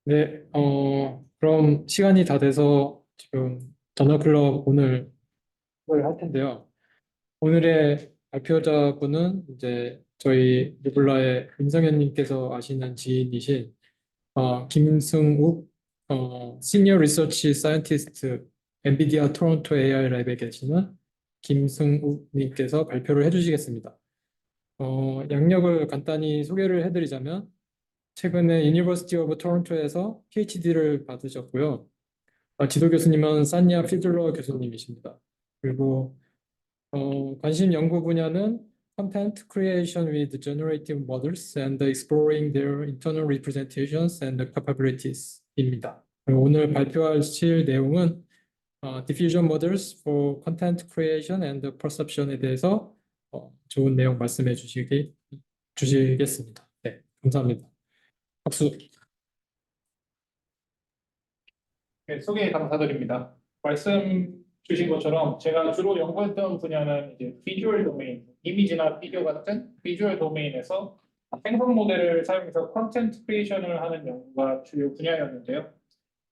네, 그럼 시간이 다 돼서 지금 저널클럽 오늘 할 텐데요. 오늘의 발표자분은 이제 저희 르블라의 임성현님께서 아시는 지인이신 김승욱 시니어 리서치 사이언티스트 엔비디아 토론토 AI 랩에 계시는 김승욱님께서 발표를 해주시겠습니다. 양력을 간단히 소개를 해드리자면 최근에 유니버시티 오브 토론토에서 PhD를 받으셨고요. 지도 교수님은 산야 피들러 교수님이십니다. 그리고 관심 연구 분야는 Content Creation with Generative Models and Exploring Their Internal Representations and Capabilities입니다. 오늘 발표하실 내용은 Diffusion Models for Content Creation and Perception에 대해서 좋은 내용 말씀해 주시겠습니다. 네, 감사합니다. 박수. 네, 소개 감사드립니다. 말씀 주신 것처럼 제가 주로 연구했던 분야는 이제 비주얼 도메인, 이미지나 비디오 같은 비주얼 도메인에서 생성 모델을 사용해서 컨텐트 크리에이션을 하는 연구가 주요 분야였는데요.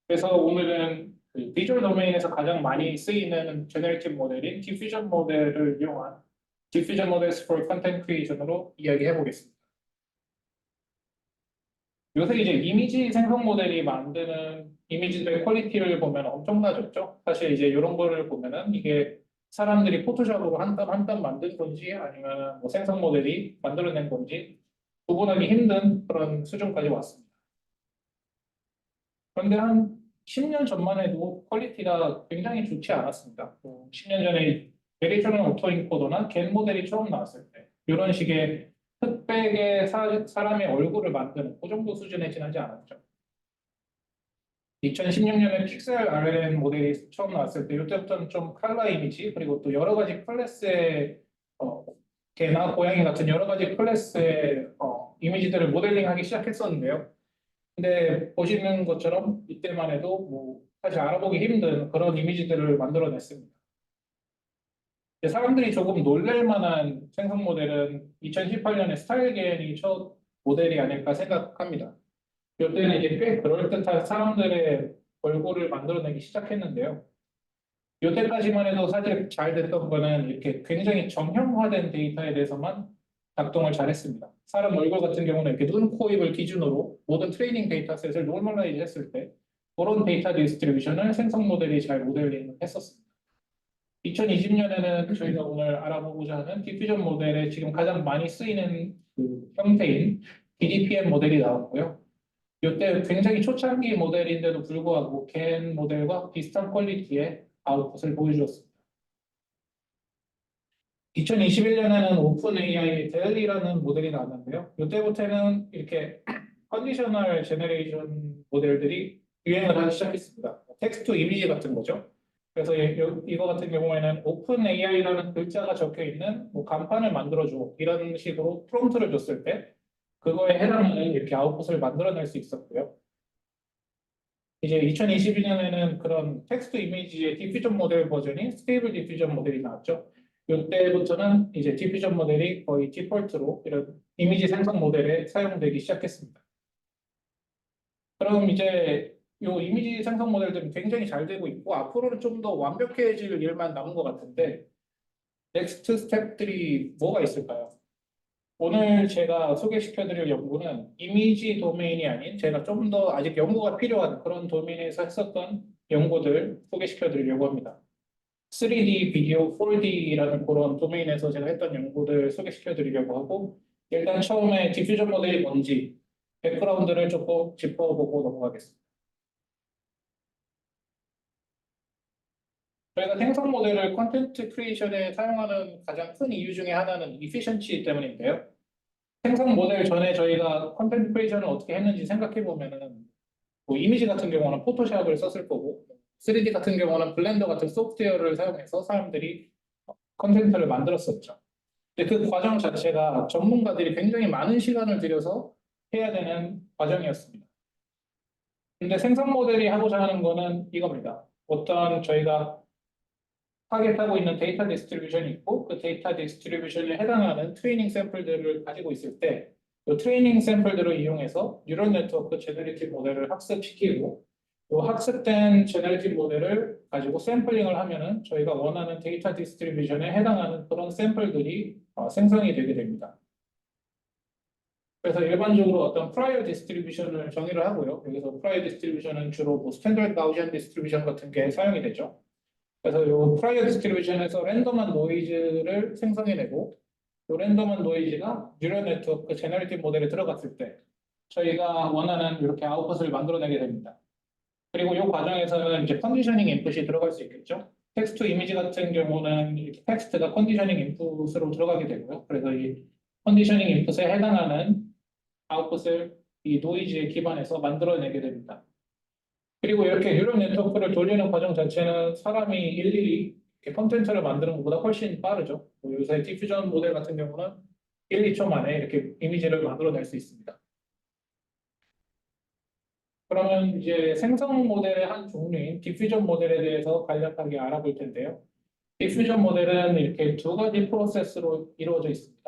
그래서 오늘은 그 비주얼 도메인에서 가장 많이 쓰이는 제너레이티브 모델인 디퓨전 모델을 이용한 디퓨전 모델스 for 컨텐트 크리에이션으로 이야기해 보겠습니다. 요새 이제 이미지 생성 모델이 만드는 이미지들의 퀄리티를 보면 엄청나졌죠. 사실 이제 이런 거를 보면은 이게 사람들이 포토샵으로 한 땀 한 땀 만든 건지 아니면 뭐 생성 모델이 만들어낸 건지 구분하기 힘든 그런 수준까지 왔습니다. 그런데 한 10년 전만 해도 퀄리티가 굉장히 좋지 않았습니다. 10년 전에 베리셔널 오토 인코더나 겐 모델이 처음 나왔을 때 이런 식의 흑백의 사람의 얼굴을 만드는 그 정도 수준에 지나지 않았죠. 2016년에 픽셀 RLN 모델이 처음 나왔을 때 이때부터는 좀 칼라 이미지 그리고 또 여러 가지 클래스의 개나 고양이 같은 여러 가지 클래스의 이미지들을 모델링하기 시작했었는데요. 근데 보시는 것처럼 이때만 해도 뭐 사실 알아보기 힘든 그런 이미지들을 만들어냈습니다. 사람들이 조금 놀랄 만한 생성 모델은 2018년에 스타일겐이 첫 모델이 아닐까 생각합니다. 이때는 이제 꽤 그럴듯한 사람들의 얼굴을 만들어내기 시작했는데요. 이때까지만 해도 사실 잘 됐던 거는 이렇게 굉장히 정형화된 데이터에 대해서만 작동을 잘했습니다. 사람 얼굴 같은 경우는 이렇게 눈, 코, 입을 기준으로 모든 트레이닝 데이터셋을 노멀라이즈 했을 때 그런 데이터 디스트리뷰션을 생성 모델이 잘 모델링 했었습니다. 2020년에는 저희가 오늘 알아보고자 하는 디퓨전 모델에 지금 가장 많이 쓰이는 그 형태인 DDPM 모델이 나왔고요. 이때 굉장히 초창기 모델인데도 불구하고 겐 모델과 비슷한 퀄리티의 아웃풋을 보여주었습니다. 2021년에는 오픈 AI 델리라는 모델이 나왔는데요. 이때부터는 이렇게 컨디셔널 제너레이션 모델들이 유행을 하기 시작했습니다. 텍스트 이미지 같은 거죠. 그래서 이거 같은 경우에는 오픈 AI라는 글자가 적혀 있는 뭐 간판을 만들어줘 이런 식으로 프롬프트를 줬을 때 그거에 해당하는 이렇게 아웃풋을 만들어낼 수 있었고요. 이제 2022년에는 그런 텍스트 이미지의 디퓨전 모델 버전이 스테이블 디퓨전 모델이 나왔죠. 이때부터는 이제 디퓨전 모델이 거의 디폴트로 이런 이미지 생성 모델에 사용되기 시작했습니다. 그럼 이제 이 이미지 생성 모델들은 굉장히 잘 되고 있고 앞으로는 좀 더 완벽해질 일만 남은 것 같은데 넥스트 스텝들이 뭐가 있을까요? 오늘 제가 소개시켜드릴 연구는 이미지 도메인이 아닌 제가 좀 더 아직 연구가 필요한 그런 도메인에서 했었던 연구들 소개시켜드리려고 합니다. 3D 비디오 4D라는 그런 도메인에서 제가 했던 연구들 소개시켜드리려고 하고 일단 처음에 디퓨전 모델이 뭔지 백그라운드를 조금 짚어보고 넘어가겠습니다. 저희가 생성 모델을 컨텐트 크리에이션에 사용하는 가장 큰 이유 중에 하나는 이피션치 때문인데요. 생성 모델 전에 저희가 컨텐트 크리에이션을 어떻게 했는지 생각해 보면은 뭐 이미지 같은 경우는 포토샵을 썼을 거고 3D 같은 경우는 블렌더 같은 소프트웨어를 사용해서 사람들이 컨텐츠를 만들었었죠. 근데 그 과정 자체가 전문가들이 굉장히 많은 시간을 들여서 해야 되는 과정이었습니다. 근데 생성 모델이 하고자 하는 거는 이겁니다. 어떤 저희가 타겟하고 있는 데이터 디스트리뷰션이 있고 그 데이터 디스트리뷰션에 해당하는 트레이닝 샘플들을 가지고 있을 때 이 트레이닝 샘플들을 이용해서 뉴럴 네트워크 제너레이티브 모델을 학습시키고 이 학습된 제너레이티브 모델을 가지고 샘플링을 하면은 저희가 원하는 데이터 디스트리뷰션에 해당하는 그런 샘플들이 생성이 되게 됩니다. 그래서 일반적으로 어떤 프라이어 디스트리뷰션을 정의를 하고요. 여기서 프라이어 디스트리뷰션은 주로 뭐 스탠더드 가우시안 디스트리뷰션 같은 게 사용이 되죠. 그래서 이 프라이어 디스트리뷰션에서 랜덤한 노이즈를 생성해내고 이 랜덤한 노이즈가 뉴럴 네트워크 제너레이티브 모델에 들어갔을 때 저희가 원하는 이렇게 아웃풋을 만들어내게 됩니다. 그리고 이 과정에서는 이제 컨디셔닝 인풋이 들어갈 수 있겠죠. 텍스트 이미지 같은 경우는 이렇게 텍스트가 컨디셔닝 인풋으로 들어가게 되고요. 그래서 이 컨디셔닝 인풋에 해당하는 아웃풋을 이 노이즈에 기반해서 만들어내게 됩니다. 그리고 이렇게 뉴럴 네트워크를 돌리는 과정 자체는 사람이 일일이 이렇게 컨텐츠를 만드는 것보다 훨씬 빠르죠. 뭐 요새 디퓨전 모델 같은 경우는 1, 2초 만에 이렇게 이미지를 만들어낼 수 있습니다. 그러면 이제 생성 모델의 한 종류인 디퓨전 모델에 대해서 간략하게 알아볼 텐데요. 디퓨전 모델은 이렇게 두 가지 프로세스로 이루어져 있습니다.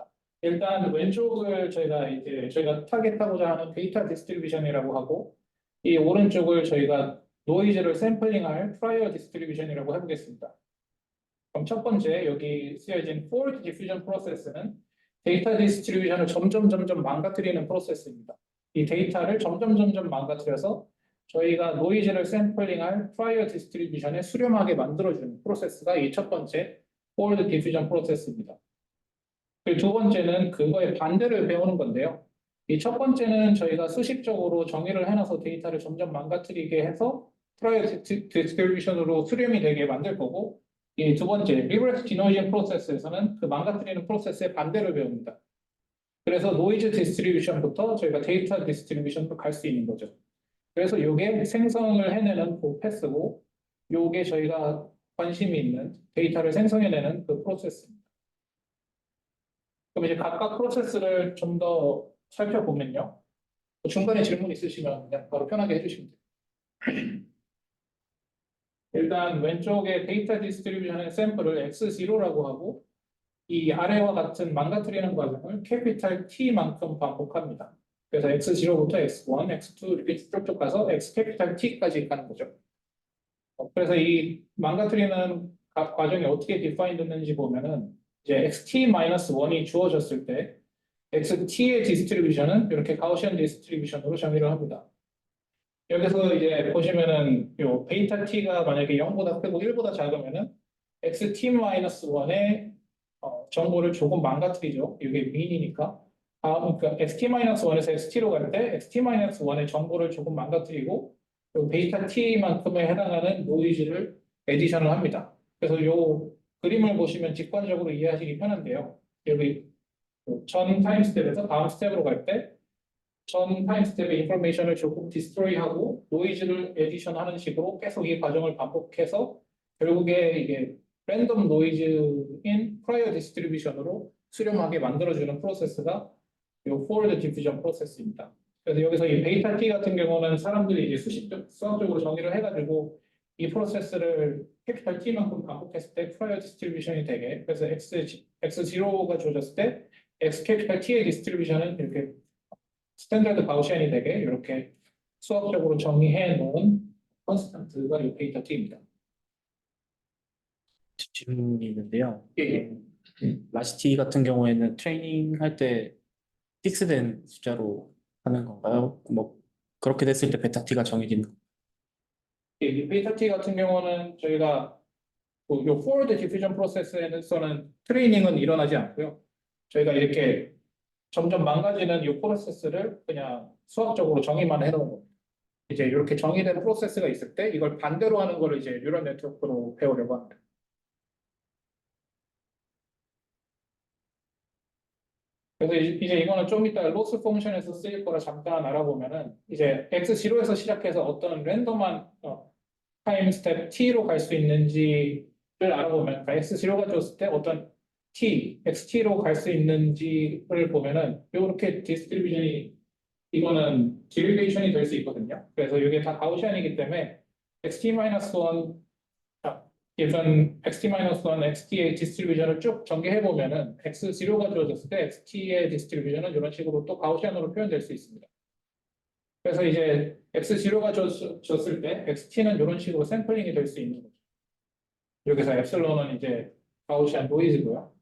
일단 왼쪽을 저희가 타겟하고자 하는 데이터 디스트리뷰션이라고 하고 이 오른쪽을 저희가 노이즈를 샘플링할 프라이어 디스트리뷰션이라고 해보겠습니다. 그럼 첫 번째 여기 쓰여진 forward diffusion 프로세스는 데이터 디스트리뷰션을 점점 망가뜨리는 프로세스입니다. 이 데이터를 점점 망가뜨려서 저희가 노이즈를 샘플링할 프라이어 디스트리뷰션에 수렴하게 만들어주는 프로세스가 이 첫 번째 forward diffusion 프로세스입니다. 그리고 두 번째는 그거의 반대를 배우는 건데요. 이 첫 번째는 저희가 수식적으로 정의를 해놔서 데이터를 점점 망가뜨리게 해서 프라이어 디스트리뷰션으로 수렴이 되게 만들 거고 이 두 번째 리버스 디노이징 프로세스에서는 그 망가뜨리는 프로세스의 반대를 배웁니다. 그래서 노이즈 디스트리뷰션부터 저희가 데이터 디스트리뷰션으로 갈 수 있는 거죠. 그래서 이게 생성을 해내는 그 패스고 이게 저희가 관심이 있는 데이터를 생성해내는 그 프로세스입니다. 그럼 이제 각각 프로세스를 좀 더 살펴보면요. 중간에 질문 있으시면 그냥 바로 편하게 해주시면 돼요. 일단 왼쪽에 데이터 디스트리뷰션의 샘플을 x0라고 하고 이 아래와 같은 망가뜨리는 과정을 캐피탈 T만큼 반복합니다. 그래서 x0부터 x1, x2 이렇게 쭉쭉 가서 x 캐피탈 T까지 가는 거죠. 그래서 이 망가뜨리는 과정이 어떻게 디파인 됐는지 보면은 이제 xt-1이 주어졌을 때 xt의 디스트리뷰션은 이렇게 가우시안 디스트리뷰션으로 정의를 합니다. 여기서 이제 보시면은 요 베이타 t가 만약에 0보다 크고 1보다 작으면은 xt-1의 정보를 조금 망가뜨리죠. 이게 민이니까. 그러니까 xt-1에서 xt로 갈 때 xt-1의 정보를 조금 망가뜨리고 요 베이타 t만큼에 해당하는 노이즈를 에디션을 합니다. 그래서 요 그림을 보시면 직관적으로 이해하시기 편한데요. 여기 전 타임 스텝에서 다음 스텝으로 갈 때 전 타임 스텝의 인포메이션을 조금 디스트로이하고 노이즈를 에디션하는 식으로 계속 이 과정을 반복해서 결국에 이게 랜덤 노이즈인 프라이어 디스트리뷰션으로 수렴하게 만들어주는 프로세스가 이 forward diffusion 프로세스입니다. 그래서 여기서 이 베이타 t 같은 경우는 사람들이 이제 수학적으로 정의를 해가지고 이 프로세스를 캐피탈 T만큼 반복했을 때 프라이어 디스트리뷰션이 되게 그래서 X0가 주어졌을 때 X 캐피탈 T의 디스트리뷰션은 이렇게 스탠다드 가우시안이 되게 이렇게 수학적으로 정의해 놓은 컨스턴트가 이 베이타 T입니다. 질문이 있는데요. 예. 라시티 같은 경우에는 트레이닝 할 때 픽스된 숫자로 하는 건가요? 뭐 그렇게 됐을 때 베타 T가 정해지는 건가요? 이 베이타 T 같은 경우는 저희가 이 forward diffusion 프로세스에서는 트레이닝은 일어나지 않고요. 저희가 이렇게 점점 망가지는 이 프로세스를 그냥 수학적으로 정의만 해놓은 겁니다. 이제 이렇게 정의된 프로세스가 있을 때 이걸 반대로 하는 거를 이제 뉴럴 네트워크로 배우려고 합니다. 그래서 이제 이거는 좀 이따 로스 펑션에서 쓰일 거라 잠깐 알아보면은 이제 x0에서 시작해서 어떤 랜덤한 타임 스텝 t로 갈 수 있는지를 알아보면 그러니까 x0가 줬을 때 어떤 t, xt로 갈 수 있는지를 보면은 이렇게 디스트리뷰션이 이거는 디리베이션이 될 수 있거든요. 그래서 이게 다 가우시안이기 때문에 xt-1 given xt-1, xt의 디스트리뷰션을 쭉 전개해 보면은 x0가 주어졌을 때 xt의 디스트리뷰션은 이런 식으로 또 가우시안으로 표현될 수 있습니다. 그래서 이제 x0가 줬을 때 xt는 이런 식으로 샘플링이 될 수 있는 거죠. 여기서 엡실론은 이제 가우시안 노이즈고요.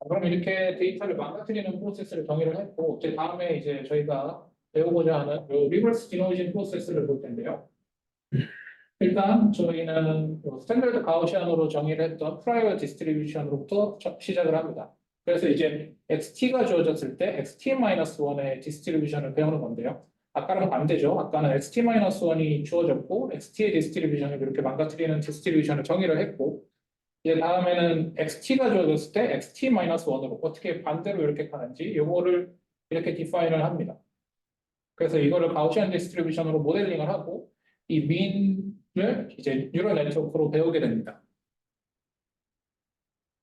그럼 이렇게 데이터를 망가뜨리는 프로세스를 정의를 했고, 이제 다음에 이제 저희가 배우고자 하는 리버스 디노이징 프로세스를 볼 텐데요. 일단 저희는 스탠다드 가우시안으로 정의를 했던 프라이어 디스트리뷰션으로부터 시작을 합니다. 그래서 이제 XT가 주어졌을 때 XT-1의 디스트리뷰션을 배우는 건데요. 아까랑 반대죠. 아까는 XT-1이 주어졌고 XT의 디스트리뷰션을 이렇게 망가뜨리는 디스트리뷰션을 정의를 했고, 이제 다음에는 XT가 주어졌을 때 XT-1으로 어떻게 반대로 이렇게 가는지 이거를 이렇게 디파인을 합니다. 그래서 이거를 가우시안 디스트리뷰션으로 모델링을 하고 이 민을 이제 뉴럴 네트워크로 배우게 됩니다.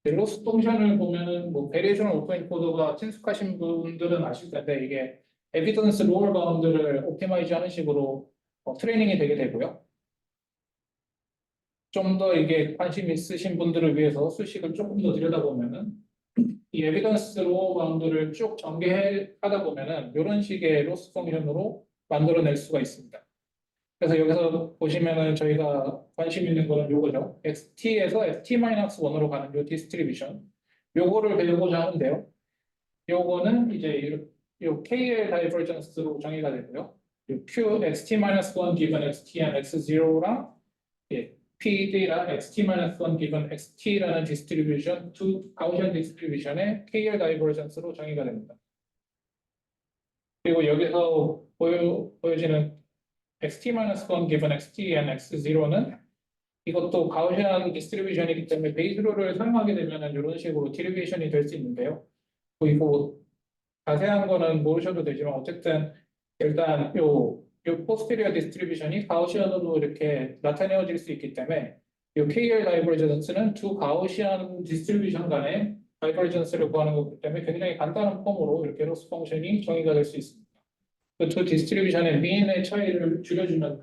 로스 펑션을 보면은 뭐 베리에이션 오토엔코더가 친숙하신 분들은 아실 텐데 이게 에비던스 로얼 바운드를 옵티마이즈 하는 식으로 트레이닝이 되게 되고요. 좀 더 이게 관심 있으신 분들을 위해서 수식을 조금 더 들여다보면은 이 에비던스 로어 바운드를 쭉 전개하다 보면은 이런 식의 로스 펑션으로 만들어낼 수가 있습니다. 그래서 여기서 보시면은 저희가 관심 있는 거는 요거죠. XT에서 XT-1으로 가는 요 디스트리뷰션. 요거를 배우고자 하는데요. 요거는 이제 요 KL 다이버전스로 정의가 되고요. 요 Q, XT-1 given XT and X0랑 Pd랑 XT-1 given XT라는 디스트리뷰션, 두 가우시안 디스트리뷰션의 KL 다이버전스로 정의가 됩니다. 그리고 여기서 보여지는 XT-1 given XT and X0는 이것도 가우시안 디스트리뷰션이기 때문에 베이스로를 사용하게 되면 이런 식으로 디리베이션이 될 수 있는데요. 그리고 자세한 거는 모르셔도 되지만 어쨌든 일단 요 포스테리어 디스트리뷰션이 가우시안으로 이렇게 나타내어질 수 있기 때문에 요 KL 다이버전스는 두 가우시안 디스트리뷰션 간의 다이버전스를 구하는 거기 때문에 굉장히 간단한 폼으로 이렇게 로스 펑션이 정의가 될 수 있습니다. 그 두 디스트리뷰션의 미인의 차이를 줄여주는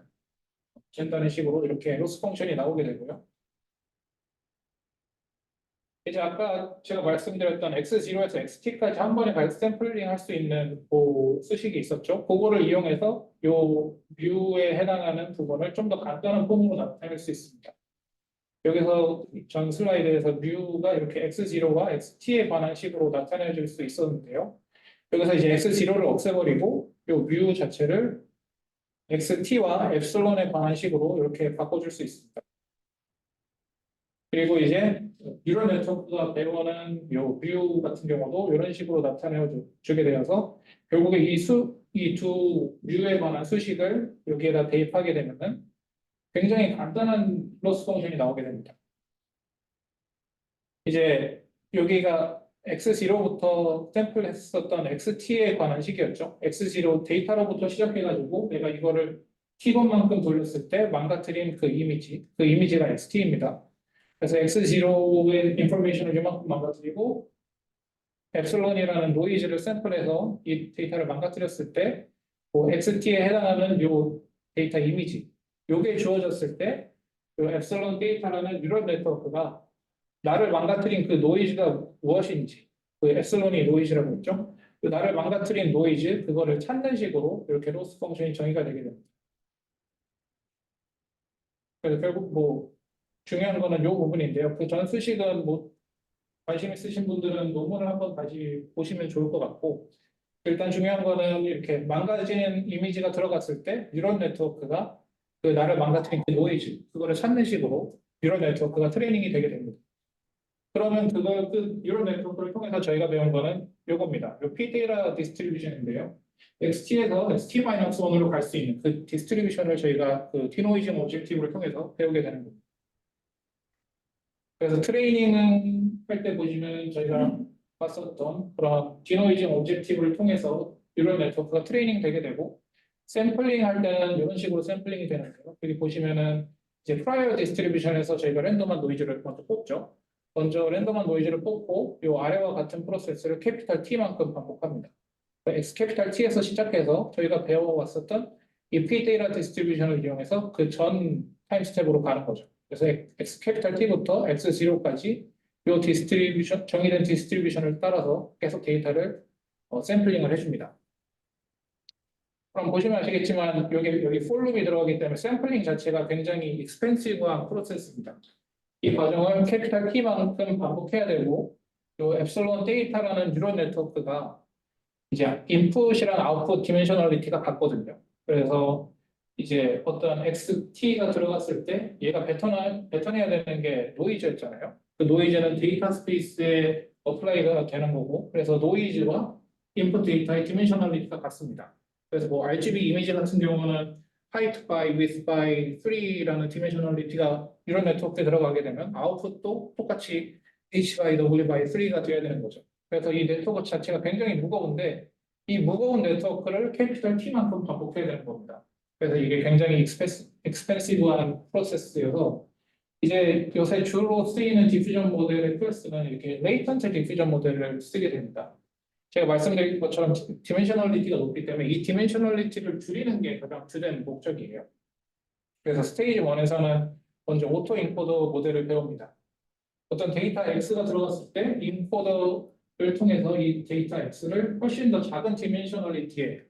간단한 식으로 이렇게 로스 펑션이 나오게 되고요. 이제 아까 제가 말씀드렸던 X0에서 XT까지 한 번에 샘플링 할 수 있는 그 수식이 있었죠. 그거를 이용해서 요 뮤에 해당하는 부분을 좀 더 간단한 폼으로 나타낼 수 있습니다. 여기서 전 슬라이드에서 뮤가 이렇게 X0와 XT에 관한 식으로 나타내줄 수 있었는데요. 여기서 이제 X0를 없애버리고 요 뮤 자체를 XT와 엡실론에 관한 식으로 이렇게 바꿔줄 수 있습니다. 그리고 이제 뉴럴 네트워크가 배우는 요 뮤 같은 경우도 이런 식으로 나타내 주게 되어서 결국에 이 두 뮤에 관한 수식을 여기에다 대입하게 되면은 굉장히 간단한 로스 펑션이 나오게 됩니다. 이제 여기가 X0부터 샘플했었던 XT에 관한 식이었죠. X0 데이터로부터 시작해가지고 내가 이거를 T번만큼 돌렸을 때 망가뜨린 그 이미지가 XT입니다. 그래서 X0의 인포메이션을 이만큼 망가뜨리고 엡실론이라는 노이즈를 샘플해서 이 데이터를 망가뜨렸을 때 XT에 해당하는 요 데이터 이미지 요게 주어졌을 때 요 엡실론 데이터라는 뉴럴 네트워크가 나를 망가뜨린 그 노이즈가 무엇인지 그 엡실론이 노이즈라고 했죠. 그 나를 망가뜨린 노이즈 그거를 찾는 식으로 이렇게 로스 펑션이 정의가 되게 됩니다. 그래서 결국 뭐 중요한 거는 이 부분인데요. 그 전 수식은 뭐 관심 있으신 분들은 논문을 한번 다시 보시면 좋을 것 같고 일단 중요한 거는 이렇게 망가진 이미지가 들어갔을 때 뉴럴 네트워크가 그 나를 망가뜨린 그 노이즈 그거를 찾는 식으로 뉴럴 네트워크가 트레이닝이 되게 됩니다. 그러면 그 뉴럴 네트워크를 통해서 저희가 배운 거는 이겁니다. 이 P데이터 디스트리뷰션인데요. XT에서 XT-1으로 갈 수 있는 그 디스트리뷰션을 저희가 그 디노이징 오브젝티브를 통해서 배우게 되는 겁니다. 그래서 트레이닝은 할 때 보시면 저희가 봤었던 그런 디노이징 오브젝티브를 통해서 뉴럴 네트워크가 트레이닝 되게 되고 샘플링 할 때는 이런 식으로 샘플링이 되는데요. 여기 보시면은 이제 프라이어 디스트리뷰션에서 저희가 랜덤한 노이즈를 먼저 뽑죠. 먼저 랜덤한 노이즈를 뽑고 이 아래와 같은 프로세스를 캐피탈 T만큼 반복합니다. X 캐피탈 T에서 시작해서 저희가 배워왔었던 이 P 데이터 디스트리뷰션을 이용해서 그 전 타임 스텝으로 가는 거죠. 그래서 x 캐피탈 T부터 x0까지 이 디스트리뷰션, 정의된 디스트리뷰션을 따라서 계속 데이터를 샘플링을 해줍니다. 그럼 보시면 아시겠지만 여기 for 룹이 들어가기 때문에 샘플링 자체가 굉장히 익스펜시브한 프로세스입니다. 이 과정을 캐피탈 T만큼 반복해야 되고 이 엡실론 데이터라는 뉴럴 네트워크가 이제 인풋이랑 아웃풋 디멘셔널리티가 같거든요. 그래서 이제 어떤 XT가 들어갔을 때 얘가 뱉어내야 되는 게 노이즈였잖아요. 그 노이즈는 데이터 스페이스에 어플라이가 되는 거고 그래서 노이즈와 인풋 데이터의 디멘셔널리티가 같습니다. 그래서 뭐 RGB 이미지 같은 경우는 height by width by 3라는 디멘셔널리티가 이런 네트워크에 들어가게 되면 아웃풋도 똑같이 H by W by 3가 되어야 되는 거죠. 그래서 이 네트워크 자체가 굉장히 무거운데 이 무거운 네트워크를 캐피탈 T만큼 반복해야 되는 겁니다. 그래서 이게 굉장히 익스펜시브한 프로세스여서 이제 요새 주로 쓰이는 디퓨전 모델의 클래스는 이렇게 레이턴트 디퓨전 모델을 쓰게 됩니다. 제가 말씀드린 것처럼 디멘셔널리티가 높기 때문에 이 디멘셔널리티를 줄이는 게 가장 주된 목적이에요. 그래서 스테이지 1에서는 먼저 오토 인코더 모델을 배웁니다. 어떤 데이터 X가 들어갔을 때 인코더를 통해서 이 데이터 X를 훨씬 더 작은 디멘셔널리티의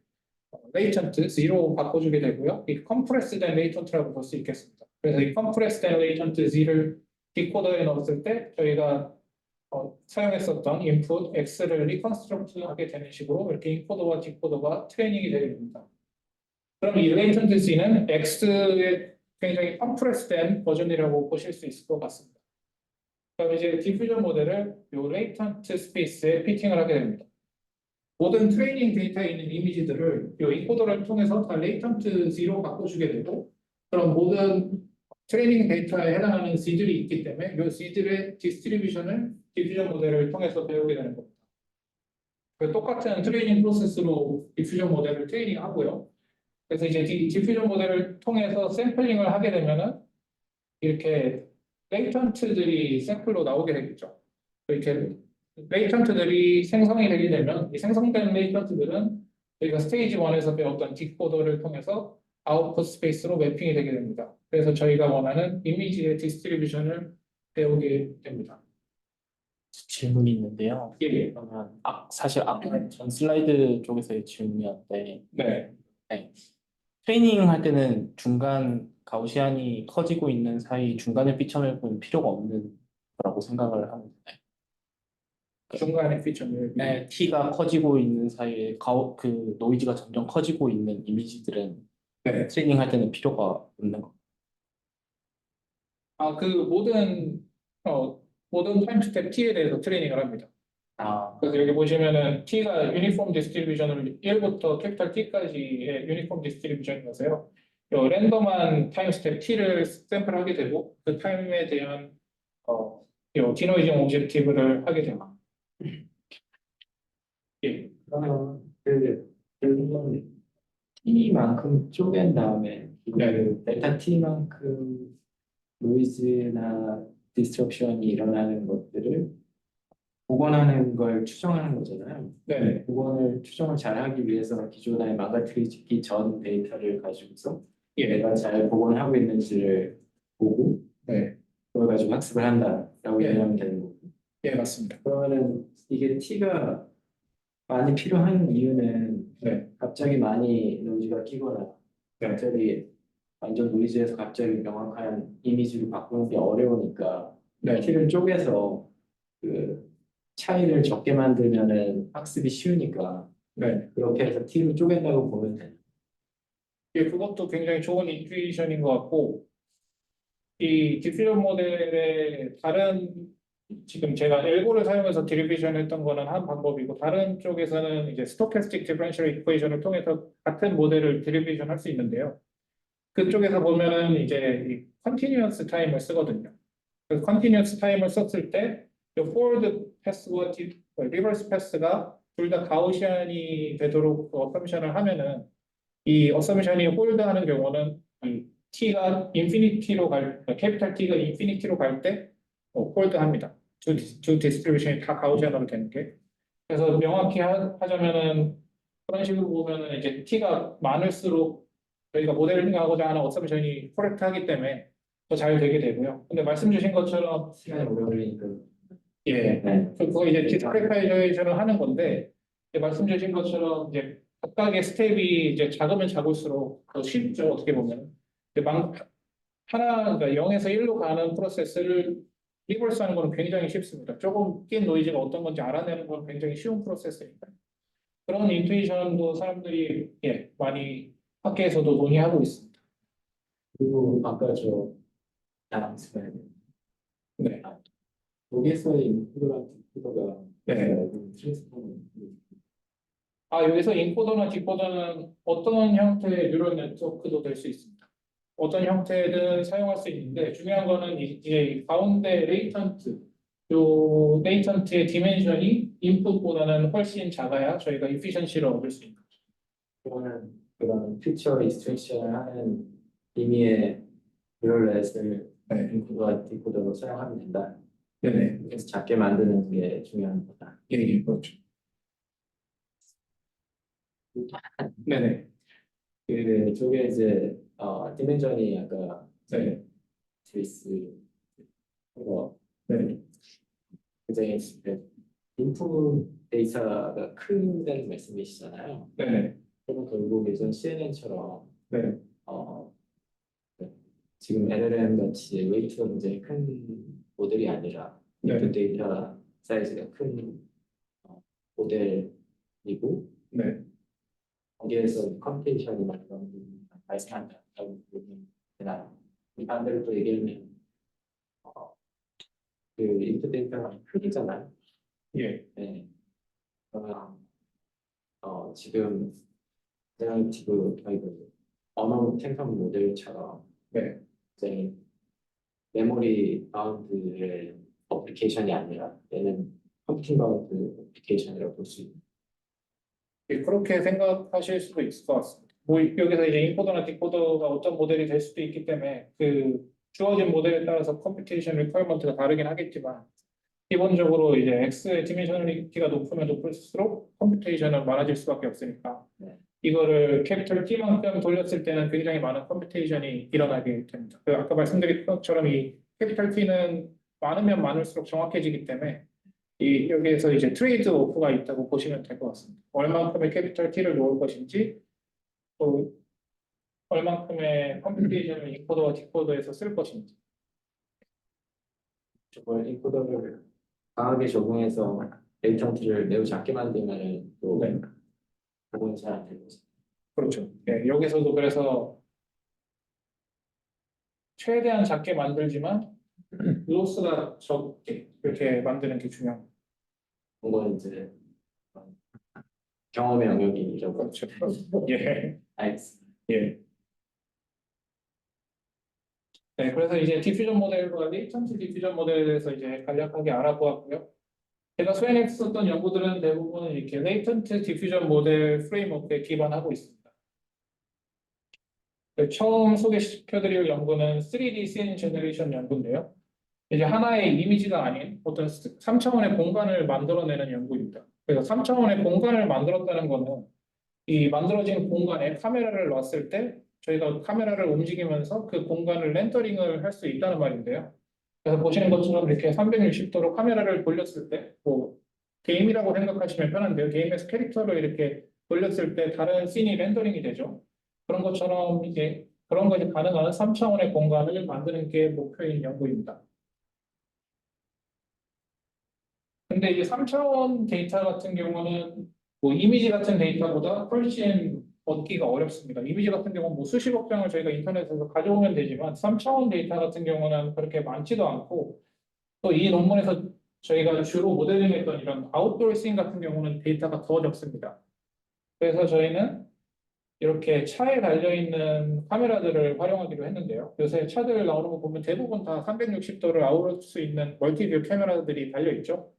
레이턴트 0로 바꿔주게 되고요. 이 컴프레스된 레이턴트라고 볼 수 있겠습니다. 그래서 이 컴프레스된 레이턴트 Z를 디코더에 넣었을 때 저희가 사용했었던 인풋 X를 리컨스트럭트하게 되는 식으로 이렇게 인코더와 디코더가 트레이닝이 되게 됩니다. 그럼 이 레이턴트 Z는 X의 굉장히 컴프레스된 버전이라고 보실 수 있을 것 같습니다. 그럼 이제 디퓨전 모델을 이 레이턴트 스페이스에 피팅을 하게 됩니다. 모든 트레이닝 데이터에 있는 이미지들을 이 인코더를 통해서 다 레이턴트 Z로 바꿔주게 되고 그럼 모든 트레이닝 데이터에 해당하는 Z들이 있기 때문에 이 Z들의 디스트리뷰션을 디퓨전 모델을 통해서 배우게 되는 겁니다. 똑같은 트레이닝 프로세스로 디퓨전 모델을 트레이닝 하고요. 그래서 이제 디퓨전 모델을 통해서 샘플링을 하게 되면은 이렇게 레이턴트들이 샘플로 나오게 되겠죠. 이렇게 레이턴트들이 생성이 되게 되면 이 생성된 레이턴트들은 저희가 스테이지 1에서 배웠던 디코더를 통해서 아웃풋 스페이스로 매핑이 되게 됩니다. 그래서 저희가 원하는 이미지의 디스트리뷰션을 배우게 됩니다. 질문이 있는데요. 예. 그러면 사실 아까 전 슬라이드 쪽에서의 질문이었는데 네. 트레이닝 할 때는 중간 가우시안이 커지고 있는 사이 중간에 피처맵은 필요가 없는 거라고 생각을 합니다. 중간에 피처를 네, T가 커지고 있는 사이에 그 노이즈가 점점 커지고 있는 이미지들은 네. 트레이닝 할 때는 필요가 없는 거. 그 모든 타임 스텝 T에 대해서 트레이닝을 합니다. 그래서 여기 보시면은 T가 유니폼 디스트리뷰션을 1부터 캐피탈 T까지의 유니폼 디스트리뷰션이어서요. 랜덤한 타임 스텝 T를 샘플하게 되고 그 타임에 대한 디노이징 오브젝티브를 하게 됩니다. 예. 그러면 결국은 T만큼 쪼갠 다음에 그 델타 T만큼 노이즈나 디스트럭션이 일어나는 것들을 복원하는 걸 추정하는 거잖아요. 네. 복원을 추정을 잘하기 위해서 기존에 망가뜨리기 전 데이터를 가지고서 예. 내가 잘 복원하고 있는지를 보고 네. 그걸 가지고 학습을 한다라고 예. 이해하면 되는 거고. 예, 맞습니다. 그러면은 이게 T가 많이 필요한 이유는 네. 갑자기 많이 노이즈가 끼거나 네. 갑자기 완전 노이즈에서 갑자기 명확한 이미지로 바꾸는 게 어려우니까 네. T를 쪼개서 그 차이를 적게 만들면은 학습이 쉬우니까 네. 그렇게 해서 T로 쪼갠다고 보면 돼요. 예, 그것도 굉장히 좋은 인투이션인 것 같고 이 디퓨전 모델의 지금 제가 엘고를 사용해서 디리비전 했던 거는 한 방법이고 다른 쪽에서는 이제 스토캐스틱 디퍼런셜 이퀘이션을 통해서 같은 모델을 디리비전 할 수 있는데요. 그쪽에서 보면은 이제 이 컨티뉴어스 타임을 쓰거든요. 그래서 컨티뉴어스 타임을 썼을 때 이 포워드 패스와 리버스 패스가 둘 다 가우시안이 되도록 어썸션을 하면은 이 어썸션이 홀드하는 경우는 이 T가 인피니티로 캐피탈 T가 인피니티로 갈 때 홀드합니다. 두 디스트리뷰션이 다 가우시안으로 되는 게. 그래서 명확히 하자면은 그런 식으로 보면은 이제 T가 많을수록 저희가 모델링하고자 하는 어썸션이 코렉트하기 때문에 더 잘 되게 되고요. 근데 말씀 주신 것처럼 시간이 오래 걸리니까. 예, 네. 그거 이제 디스크리타이제이션을 하는 건데 이제 말씀 주신 것처럼 이제 각각의 스텝이 이제 작으면 작을수록 더 쉽죠. 어떻게 보면 이제 하나 그러니까 0에서 1로 가는 프로세스를 리버스하는 건 굉장히 쉽습니다. 조금 낀 노이즈가 어떤 건지 알아내는 건 굉장히 쉬운 프로세스니까 그런 인투이션도 사람들이 많이 학계에서도 논의하고 있습니다. 그리고 아까 저 나랑스가 네, 거기에서의 인프라가 네. 트랜스포머 여기서 인코더나 디코더는 어떤 형태의 뉴럴 네트워크도 될 수 있습니다. 어떤 형태든 사용할 수 있는데 중요한 거는 이제 이 가운데 요 레이턴트의 디멘션이 인풋보다는 훨씬 작아야 저희가 이피션시를 얻을 수 있는 거죠. 그거는 그런 피처 익스트랙션을 하는 의미의 뷰러렛을 네. 인코더와 디코더로 사용하면 된다. 네네. 그래서 작게 만드는 게 중요한 거다. 예, 그렇죠. 네네. 그 저게 이제 디멘전이 아까 네. 트리스 그거 네. 굉장히 인풋 데이터가 큰다는 말씀이시잖아요. 네네. 그럼 결국 예전 CNN처럼 네. 지금 LLM 같이 웨이트가 굉장히 큰 모델이 아니라 네. 인풋 데이터 사이즈가 큰 모델이고 네. 거기에서 컴퓨테이션이 많이 발생한다고 보면 되나요? 이 반대로 또 얘기하면 그 인풋 데이터가 크기잖아요. 예. 네. 그러면 지금 제너티브 언어 생성 모델처럼 네. 굉장히 메모리 바운드의 어플리케이션이 아니라 얘는 컴퓨팅 바운드 어플리케이션이라고 볼 수 있는. 그렇게 생각하실 수도 있을 것 같습니다. 뭐 여기서 이제 인코더나 디코더가 어떤 모델이 될 수도 있기 때문에 그 주어진 모델에 따라서 컴퓨테이션 리퀘어먼트가 다르긴 하겠지만 기본적으로 이제 X의 디멘셔널리티가 높으면 높을수록 컴퓨테이션은 많아질 수밖에 없으니까 네. 이거를 캐피털 T만큼 돌렸을 때는 굉장히 많은 컴퓨테이션이 일어나게 됩니다. 아까 말씀드린 것처럼 이 캐피털 T는 많으면 많을수록 정확해지기 때문에 여기에서 이제 트레이드 오프가 있다고 보시면 될 것 같습니다. 얼만큼의 캐피털 T를 놓을 것인지 또 얼만큼의 컴퓨테이션을 인코더와 디코더에서 쓸 것인지. 저걸 인코더를 강하게 적용해서 레이턴트를 매우 작게 만들면 또 네. 그건 잘안 되고. 그렇죠. 네, 여기서도 그래서 최대한 작게 만들지만 로스가 적게 이렇게 만드는 게 중요합니다. 그건 이제 경험의 영역이라고. 그렇죠. 예. 알겠습니다. 예. 네, 그래서 이제 디퓨전 모델과 레이턴트 디퓨전 모델에 대해서 이제 간략하게 알아보았고요. 제가 수행했었던 연구들은 대부분 이렇게 레이턴트 디퓨전 모델 프레임워크에 기반하고 있습니다. 처음 소개시켜드릴 연구는 3D 씬 제너레이션 연구인데요. 이제 하나의 이미지가 아닌 어떤 3차원의 공간을 만들어내는 연구입니다. 그래서 3차원의 공간을 만들었다는 거는 이 만들어진 공간에 카메라를 놨을 때 저희가 카메라를 움직이면서 그 공간을 렌더링을 할 수 있다는 말인데요. 그래서 보시는 것처럼 이렇게 360도로 카메라를 돌렸을 때, 뭐 게임이라고 생각하시면 편한데요. 게임에서 캐릭터를 이렇게 돌렸을 때 다른 씬이 렌더링이 되죠. 그런 것처럼 이제 그런 것이 가능한 3차원의 공간을 만드는 게 목표인 연구입니다. 근데 이제 3차원 데이터 같은 경우는 뭐 이미지 같은 데이터보다 훨씬 얻기가 어렵습니다. 이미지 같은 경우는 뭐 수십억 장을 저희가 인터넷에서 가져오면 되지만 3차원 데이터 같은 경우는 그렇게 많지도 않고 또 이 논문에서 저희가 주로 모델링했던 이런 아웃도어 씬 같은 경우는 데이터가 더 적습니다. 그래서 저희는 이렇게 차에 달려있는 카메라들을 활용하기로 했는데요. 요새 차들 나오는 거 보면 대부분 다 360도를 아우를 수 있는 멀티뷰 카메라들이 달려있죠.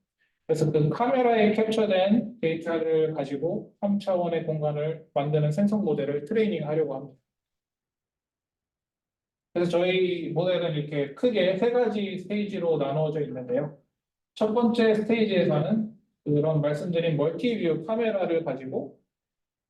그래서 그 카메라에 캡처된 데이터를 가지고 3차원의 공간을 만드는 생성 모델을 트레이닝 하려고 합니다. 그래서 저희 모델은 이렇게 크게 세 가지 스테이지로 나누어져 있는데요. 첫 번째 스테이지에서는 그런 말씀드린 멀티뷰 카메라를 가지고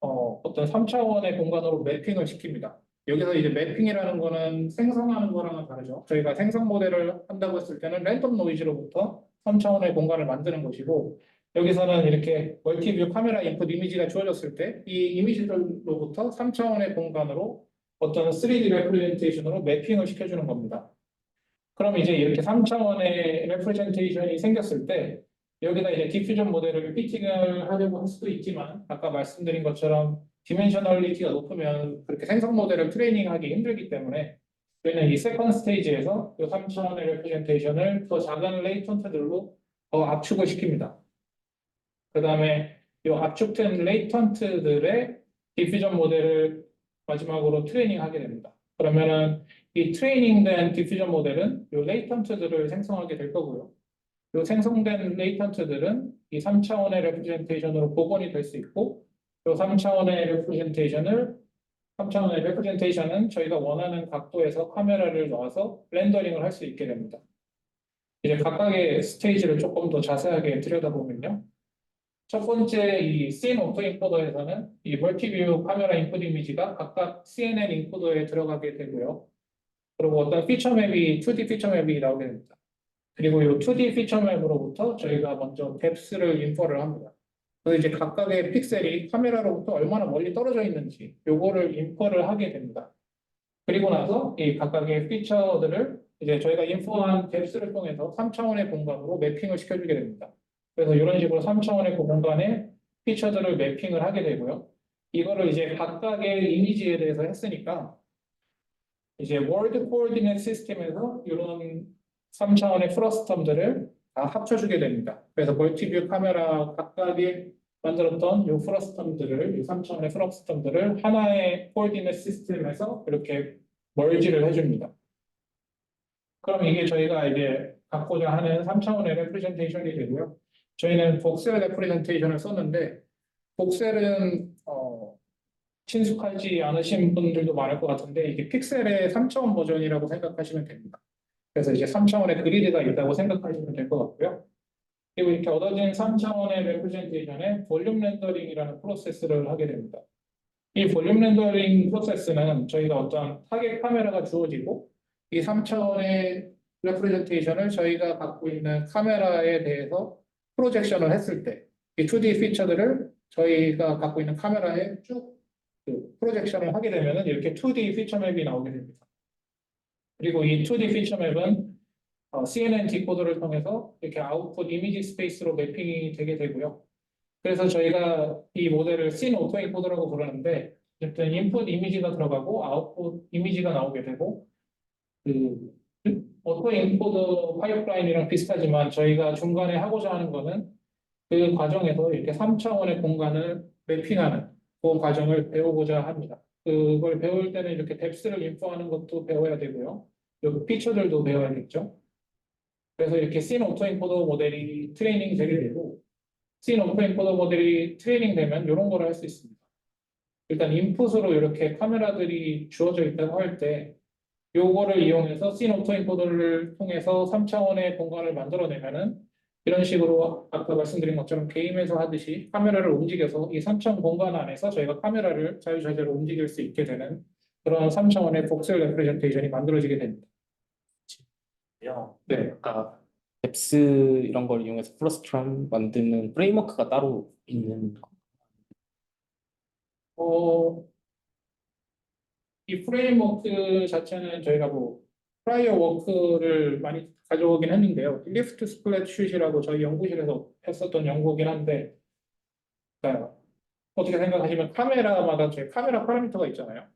어떤 3차원의 공간으로 매핑을 시킵니다. 여기서 이제 매핑이라는 거는 생성하는 거랑은 다르죠. 저희가 생성 모델을 한다고 했을 때는 랜덤 노이즈로부터 3차원의 공간을 만드는 것이고, 여기서는 이렇게 멀티뷰 카메라 인풋 이미지가 주어졌을 때 이 이미지들로부터 3차원의 공간으로 어떤 3D 레프레젠테이션으로 매핑을 시켜주는 겁니다. 그럼 이제 이렇게 3차원의 레프레젠테이션이 생겼을 때 여기다 이제 디퓨전 모델을 피팅을 하려고 할 수도 있지만 아까 말씀드린 것처럼 디멘셔널리티가 높으면 그렇게 생성 모델을 트레이닝하기 힘들기 때문에 저희는 이 세컨 스테이지에서 이 3차원의 레프레젠테이션을 더 작은 레이턴트들로 더 압축을 시킵니다. 그 다음에 이 압축된 레이턴트들의 디퓨전 모델을 마지막으로 트레이닝하게 됩니다. 그러면은 이 트레이닝된 디퓨전 모델은 이 레이턴트들을 생성하게 될 거고요. 이 생성된 레이턴트들은 이 3차원의 레프레젠테이션으로 복원이 될 수 있고, 이 3차원의 레프레젠테이션은 저희가 원하는 각도에서 카메라를 놔서 렌더링을 할 수 있게 됩니다. 이제 각각의 스테이지를 조금 더 자세하게 들여다보면요. 첫 번째 이 씬 오토인코더에서는 이 멀티뷰 카메라 인풋 이미지가 각각 CNN 인코더에 들어가게 되고요. 그리고 어떤 피처맵이 2D 피처맵이 나오게 됩니다. 그리고 이 2D 피처맵으로부터 저희가 먼저 뎁스를 인포를 합니다. 그래서 이제 각각의 픽셀이 카메라로부터 얼마나 멀리 떨어져 있는지 요거를 인포를 하게 됩니다. 그리고 나서 이 각각의 피처들을 이제 저희가 인포한 뎁스를 통해서 3차원의 공간으로 매핑을 시켜주게 됩니다. 그래서 이런 식으로 3차원의 공간에 피처들을 매핑을 하게 되고요. 이거를 이제 각각의 이미지에 대해서 했으니까 이제 월드 코오디네이트 시스템에서 이런 3차원의 프러스텀들을 다 합쳐주게 됩니다. 그래서 멀티뷰 카메라 각각이 만들었던 이 프러스텀들을, 이 3차원의 프러스텀들을 하나의 코오디네이트 시스템에서 이렇게 멀지를 해줍니다. 그럼 이게 저희가 이제 갖고자 하는 3차원의 레프레젠테이션이 되고요. 저희는 복셀 레프레젠테이션을 썼는데, 복셀은 친숙하지 않으신 분들도 많을 것 같은데 이게 픽셀의 3차원 버전이라고 생각하시면 됩니다. 그래서 이제 3차원의 그리드가 있다고 생각하시면 될 것 같고요. 그리고 이렇게 얻어진 3차원의 레프레젠테이션에 볼륨 렌더링이라는 프로세스를 하게 됩니다. 이 볼륨 렌더링 프로세스는 저희가 어떤 타겟 카메라가 주어지고 이 3차원의 레프레젠테이션을 저희가 갖고 있는 카메라에 대해서 프로젝션을 했을 때 이 2D 피처들을 저희가 갖고 있는 카메라에 쭉 프로젝션을 하게 되면 이렇게 2D 피처맵이 나오게 됩니다. 그리고 이 2D 피처맵은 CNN 디코더를 통해서 이렇게 아웃풋 이미지 스페이스로 매핑이 되게 되고요. 그래서 저희가 이 모델을 씬 오토 인코더라고 부르는데 어쨌든 인풋 이미지가 들어가고 아웃풋 이미지가 나오게 되고 그 오토 인코더 파이프라인이랑 비슷하지만 저희가 중간에 하고자 하는 거는 그 과정에서 이렇게 3차원의 공간을 매핑하는 그 과정을 배우고자 합니다. 그걸 배울 때는 이렇게 뎁스를 인포하는 것도 배워야 되고요. 여기 피처들도 배워야겠죠. 그래서 이렇게 씬 오토 인코더 모델이 트레이닝 되게 되고 씬 오토 인코더 모델이 트레이닝 되면 이런 걸 할 수 있습니다. 일단 인풋으로 이렇게 카메라들이 주어져 있다고 할 때 요거를 이용해서 씬 오토 인코더를 통해서 3차원의 공간을 만들어내면은 이런 식으로 아까 말씀드린 것처럼 게임에서 하듯이 카메라를 움직여서 이 3차원 공간 안에서 저희가 카메라를 자유자재로 움직일 수 있게 되는 그런 3차원의 복셀 레프레젠테이션이 만들어지게 됩니다. 네. 아까 뎁스 이런 걸 이용해서 플러스트럼 만드는 프레임워크가 따로 있는 거. 이 프레임워크 자체는 저희가 뭐 프라이어 워크를 많이 가져오긴 했는데요. 리프트 스플랫 슛이라고 저희 연구실에서 했었던 연구긴 한데 그러니까 어떻게 생각하시면 카메라마다 저희 카메라 파라미터가 있잖아요.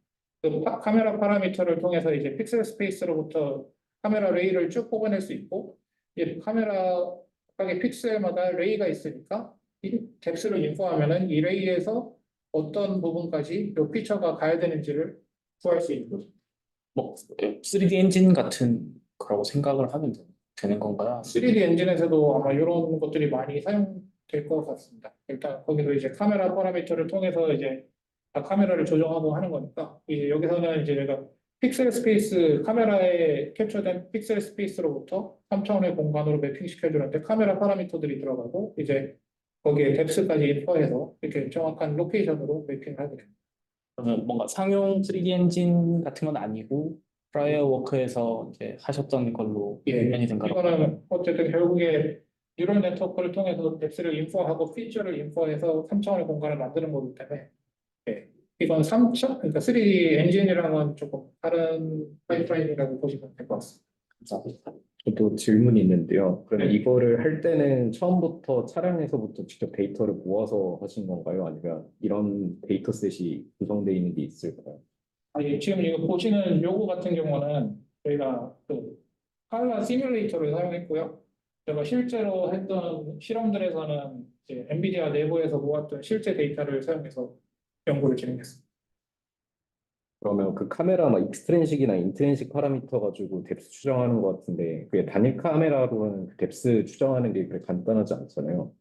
그 카메라 파라미터를 통해서 이제 픽셀 스페이스로부터 카메라 레이를 쭉 뽑아낼 수 있고 이 카메라 각각의 픽셀마다 레이가 있으니까 이 뎁스를 인포하면은 이 레이에서 어떤 부분까지 이 피처가 가야 되는지를 구할 수 있는 거죠. 뭐 3D 엔진 같은 거라고 생각을 하면 되는 건가요? 3D 엔진에서도 아마 이런 것들이 많이 사용될 것 같습니다. 일단 거기도 이제 카메라 파라미터를 통해서 이제 다 카메라를 조정하고 하는 거니까 이제 여기서는 이제 내가 픽셀 스페이스 카메라에 캡처된 픽셀 스페이스로부터 3차원의 공간으로 매핑 시켜주는데 카메라 파라미터들이 들어가고 이제 거기에 뎁스까지 인포해서 이렇게 정확한 로케이션으로 매핑을 하게 됩니다. 그러면 뭔가 상용 3D 엔진 같은 건 아니고 프라이어 워크에서 이제 하셨던 걸로 연관이 된 거라고. 이거는 어쨌든 결국에 뉴럴 네트워크를 통해서 뎁스를 인포하고 피처를 인포해서 3차원의 공간을 만드는 거기 때문에 이건 3차, 그러니까 3D 엔진이랑은 조금 다른 파이프라인이라고 보시면 될 것 같습니다. 감사합니다. 저도 질문이 있는데요. 그러면 네. 이거를 할 때는 처음부터 차량에서부터 직접 데이터를 모아서 하신 건가요? 아니면 이런 데이터셋이 구성되어 있는 게 있을까요? 아니, 지금 이거 보시는 요거 같은 경우는 저희가 그 칼라 시뮬레이터를 사용했고요. 제가 실제로 했던 실험들에서는 이제 엔비디아 내부에서 모았던 실제 데이터를 사용해서 연구를 진행했습니다. 그러면 그 카메라 막 익스트린식이나 인트린식 파라미터 가지고 뎁스 추정하는 것 같은데 그게 단일 카메라로는 그 뎁스 추정하는 게 그렇게 간단하지 않잖아요.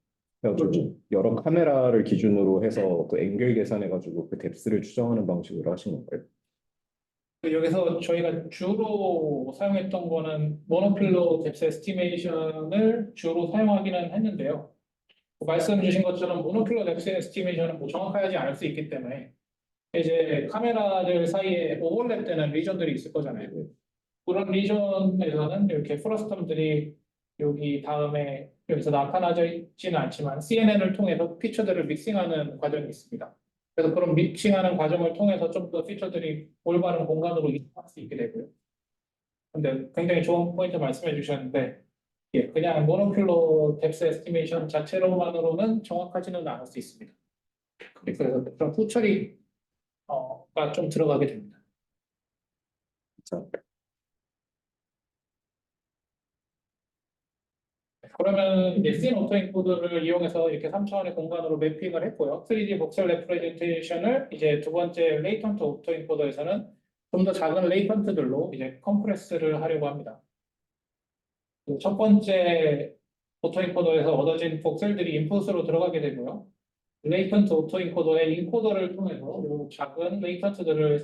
그래가지고 그렇죠. 여러 카메라를 기준으로 해서 그 앵글 계산해가지고 그 뎁스를 추정하는 방식으로 하신 건가요? 여기서 저희가 주로 사용했던 거는 모노필로 뎁스 에스티메이션을 주로 사용하기는 했는데요. 말씀 주신 것처럼 모노필로 뎁스 에스티메이션은 뭐 정확하지 않을 수 있기 때문에 이제 카메라들 사이에 오버랩되는 리전들이 있을 거잖아요. 그런 리전에서는 이렇게 프러스텀들이 여기 다음에 여기서 나타나지는 않지만 CNN을 통해서 피처들을 믹싱하는 과정이 있습니다. 그래서 그런 믹싱하는 과정을 통해서 좀 더 피처들이 올바른 공간으로 이동할 수 있게 되고요. 근데 굉장히 좋은 포인트 말씀해 주셨는데 그냥 모노큘러 뎁스 에스티메이션 자체로만으로는 정확하지는 않을 수 있습니다. 그래서 그런 후처리 가 좀 들어가게 됩니다. 그러면 이제 씬 오토인코더를 이용해서 이렇게 3차원의 공간으로 매핑을 했고요. 3D 복셀 레프레젠테이션을 이제 두 번째 레이턴트 오토인코더에서는 좀 더 작은 레이턴트들로 이제 컴프레스를 하려고 합니다. 첫 번째 오토인코더에서 얻어진 복셀들이 인풋으로 들어가게 되고요. 레이턴트 오토인코더의 인코더를 통해서 이 작은 레이턴트들을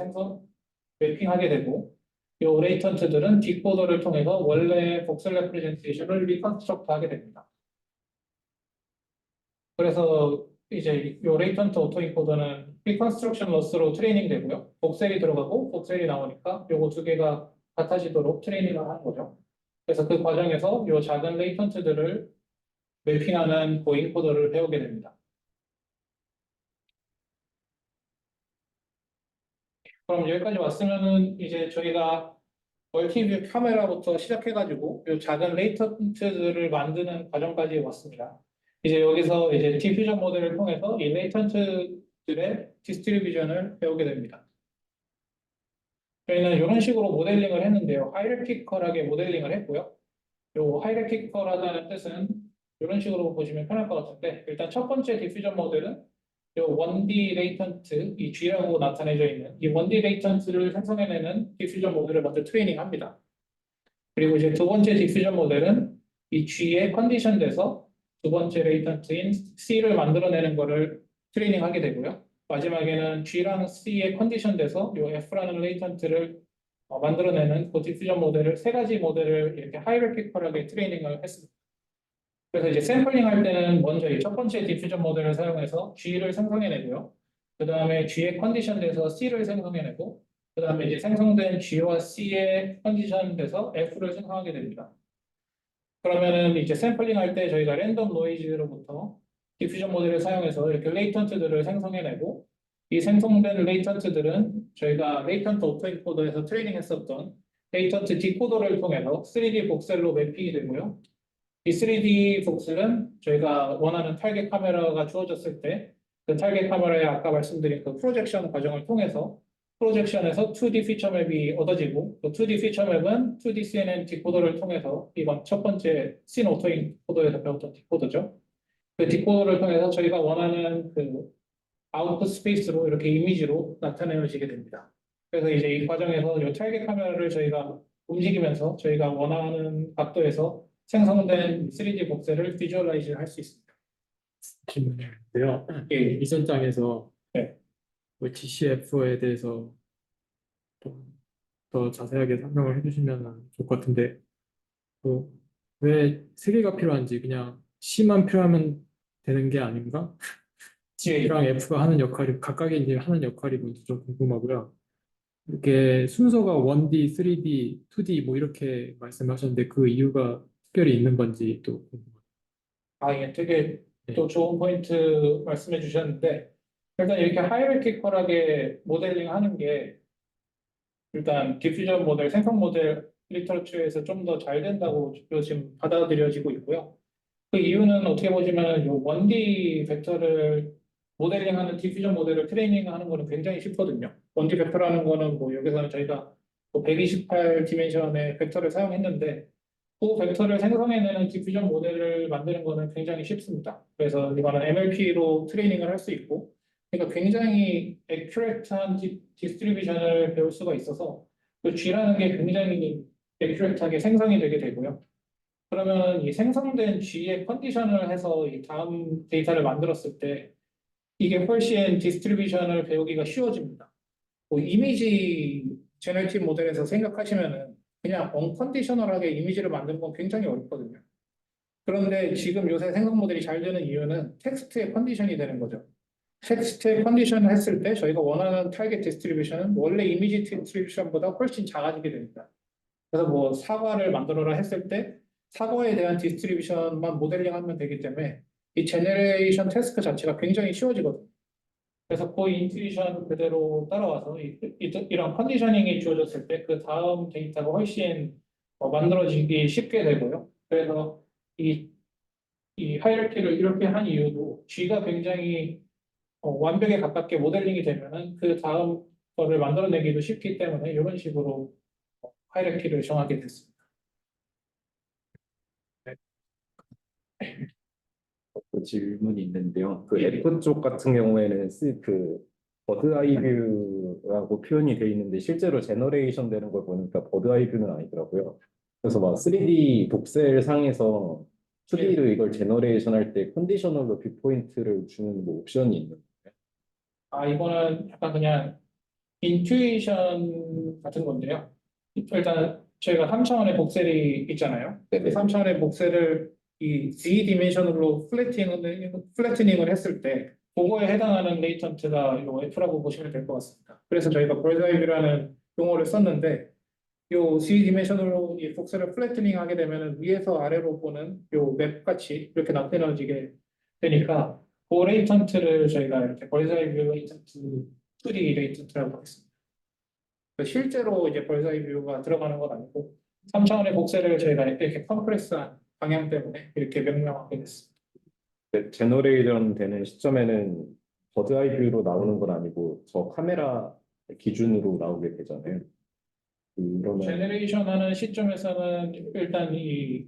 매핑하게 되고 이 레이턴트들은 디코더를 통해서 원래 복셀 레프레젠테이션을 리컨스트럭트 하게 됩니다. 그래서 이제 이 레이턴트 오토인코더는 리컨스트럭션 로스로 트레이닝 되고요. 복셀이 들어가고 복셀이 나오니까 요거 두 개가 같아지도록 트레이닝을 하는 거죠. 그래서 그 과정에서 이 작은 레이턴트들을 매핑하는 그 인코더를 배우게 됩니다. 그럼 여기까지 왔으면은 이제 저희가 멀티뷰 카메라부터 시작해가지고 이 작은 레이턴트들을 만드는 과정까지 왔습니다. 이제 여기서 이제 디퓨전 모델을 통해서 이 레이턴트들의 디스트리뷰션을 배우게 됩니다. 저희는 이런 식으로 모델링을 했는데요. 하이라키컬하게 모델링을 했고요. 이 하이라키컬하다는 뜻은 이런 식으로 보시면 편할 것 같은데 일단 첫 번째 디퓨전 모델은 이 1D 레이턴트, 이 G라고 나타내져 있는 이 1D 레이턴트를 생성해내는 디퓨전 모델을 먼저 트레이닝합니다. 그리고 이제 두 번째 디퓨전 모델은 이 G에 컨디션 돼서 두 번째 레이턴트인 C를 만들어내는 거를 트레이닝하게 되고요. 마지막에는 G랑 C에 컨디션 돼서 이 F라는 레이턴트를 만들어내는 그 디퓨전 모델을 세 가지 모델을 이렇게 하이라키컬하게 트레이닝을 했습니다. 그래서 이제 샘플링 할 때는 먼저 이 첫 번째 디퓨전 모델을 사용해서 G를 생성해내고요. 그 다음에 G의 컨디션 돼서 C를 생성해내고 그 다음에 이제 생성된 G와 C의 컨디션 돼서 F를 생성하게 됩니다. 그러면은 이제 샘플링 할 때 저희가 랜덤 노이즈로부터 디퓨전 모델을 사용해서 이렇게 레이턴트들을 생성해내고 이 생성된 레이턴트들은 저희가 레이턴트 오토인코더에서 트레이닝했었던 레이턴트 디코더를 통해서 3D 복셀로 매핑이 되고요. 이 3D 복셀은 저희가 원하는 타겟 카메라가 주어졌을 때 그 타겟 카메라에 아까 말씀드린 그 프로젝션 과정을 통해서 프로젝션에서 2D 피처 맵이 얻어지고 그 2D 피처 맵은 2D CNN 디코더를 통해서 이번 첫 번째 씬 오토인코더에서 배웠던 디코더죠. 그 디코더를 통해서 저희가 원하는 그 아웃풋 스페이스로 이렇게 이미지로 나타내지게 됩니다. 그래서 이제 이 과정에서 이 타겟 카메라를 저희가 움직이면서 저희가 원하는 각도에서 생성된 3D 복셀을 비주얼라이즈 할 수 있습니다. 질문인데요. 예. 이전 장에서 네. GCF에 대해서 좀 더 자세하게 설명을 해주시면 좋을 것 같은데 왜 세 개가 필요한지 그냥 C만 필요하면 되는 게 아닌가? G랑 F가 하는 역할이 각각의 이제 하는 역할이 뭔지 좀 궁금하고요. 이렇게 순서가 1D, 3D, 2D 뭐 이렇게 말씀하셨는데 그 이유가 특별히 있는 건지 또 궁금해요. 예, 되게 네. 또 좋은 포인트 말씀해 주셨는데, 일단 이렇게 하이라키컬하게 모델링 하는 게 일단 디퓨전 모델, 생성 모델 리터처에서 좀 더 잘 된다고 요즘 받아들여지고 있고요. 그 이유는 어떻게 보시면 요 1D 벡터를 모델링하는 디퓨전 모델을 트레이닝하는 거는 굉장히 쉽거든요. 1D 벡터라는 거는 뭐 여기서는 저희가 128 디멘션의 벡터를 사용했는데 그 벡터를 생성해내는 디퓨전 모델을 만드는 거는 굉장히 쉽습니다. 그래서 이거는 MLP로 트레이닝을 할 수 있고, 그러니까 굉장히 액큐레이트한 디스트리뷰션을 배울 수가 있어서 그 G라는 게 굉장히 액큐레이트하게 생성이 되게 되고요. 그러면 이 생성된 G의 컨디션을 해서 이 다음 데이터를 만들었을 때 이게 훨씬 디스트리뷰션을 배우기가 쉬워집니다. 뭐 이미지 제너레이티브 모델에서 생각하시면은 그냥 언컨디셔널하게 이미지를 만드는 건 굉장히 어렵거든요. 그런데 지금 요새 생성 모델이 잘 되는 이유는 텍스트의 컨디션이 되는 거죠. 텍스트의 컨디션을 했을 때 저희가 원하는 타겟 디스트리뷰션은 원래 이미지 디스트리뷰션보다 훨씬 작아지게 됩니다. 그래서 뭐 사과를 만들어라 했을 때 사과에 대한 디스트리뷰션만 모델링하면 되기 때문에 이 제너레이션 태스크 자체가 굉장히 쉬워지거든요. 그래서 그 인투이션 그대로 따라와서 이런 컨디셔닝이 주어졌을 때 그 다음 데이터가 훨씬 만들어지기 쉽게 되고요. 그래서 이, 이 하이라키를 이렇게 한 이유도 G가 굉장히 완벽에 가깝게 모델링이 되면은 그 다음 거를 만들어내기도 쉽기 때문에 이런 식으로 하이라키를 정하게 됐습니다. 그 질문이 있는데요. 그 예. F 쪽 같은 경우에는 그 버드 아이 뷰라고 표현이 되어 있는데 실제로 제너레이션 되는 걸 보니까 버드 아이 뷰는 아니더라고요. 그래서 막 3D 독셀 상에서 2D로 이걸 제너레이션 할 때 컨디셔널로 뷰 포인트를 주는 뭐 옵션이 있는 이거는 약간 그냥 인투이션 같은 건데요. 일단 저희가 3차원의 복셀이 있잖아요. 그 3차원의 복셀을 이 Z 디멘션으로 플래트닝을 했을 때 그거에 해당하는 레이턴트가 이 F라고 보시면 될 것 같습니다. 그래서 저희가 벌드아이뷰라는 용어를 썼는데 요 Z 디멘션으로 이 복셀을 플래트닝 하게 되면 위에서 아래로 보는 요 맵 같이 이렇게 나타나지게 되니까 그 레이턴트를 저희가 이렇게 벌드아이뷰 레이턴트 2D 레이턴트라고 하겠습니다. 실제로 이제 벌사이 뷰가 들어가는 건 아니고 3차원의 복셀을 저희가 이렇게 컴프레스한 방향 때문에 이렇게 명명하게 됐습니다. 제너레이션 되는 시점에는 버드 아이 뷰로 나오는 건 아니고 저 카메라 기준으로 나오게 되잖아요. 그러면 제너레이션 하는 시점에서는 일단 이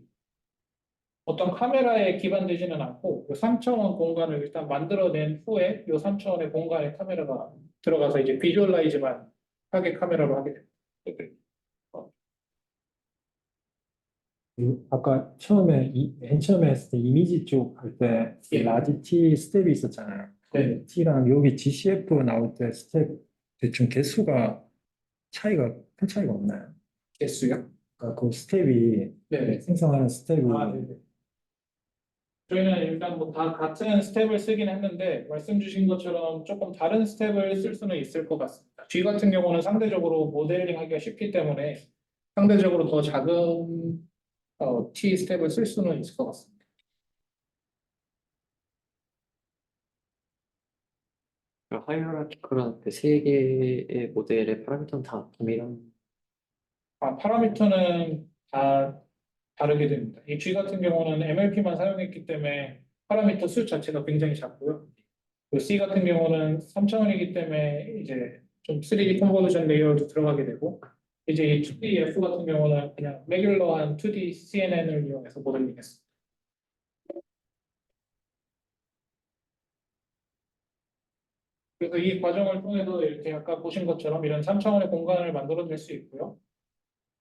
어떤 카메라에 기반되지는 않고 3차원 공간을 일단 만들어낸 후에 이 3차원의 공간에 카메라가 들어가서 이제 비주얼라이즈만 하게 카메라로 하게 됩니다. 아까 맨 처음에 했을 때 이미지 쪽 할 때 예. 라지 T 스텝이 있었잖아요. 네. T랑 여기 GCF 나올 때 스텝 대충 개수가 큰 차이가 없나요? 개수요? 그러니까 그 스텝이 네. 생성하는 스텝이 네네. 저희는 일단 뭐 다 같은 스텝을 쓰긴 했는데 말씀 주신 것처럼 조금 다른 스텝을 쓸 수는 있을 것 같습니다. G 같은 경우는 상대적으로 모델링 하기가 쉽기 때문에 상대적으로 더 작은 T 스텝을 쓸 수는 있을 것 같습니다. 하이어라키컬한 그 세 개의 모델의 파라미터는 다 동일한. 파라미터는 다 다르게 됩니다. 이 G 같은 경우는 MLP만 사용했기 때문에 파라미터 수 자체가 굉장히 작고요. 그 C 같은 경우는 3차원이기 때문에 이제 좀 3D 컨버전 레이어도 들어가게 되고 이제 이 2D F 같은 경우는 그냥 레귤러한 2D CNN을 이용해서 모델링했습니다. 그래서 이 과정을 통해서 이렇게 아까 보신 것처럼 이런 3차원의 공간을 만들어낼 수 있고요.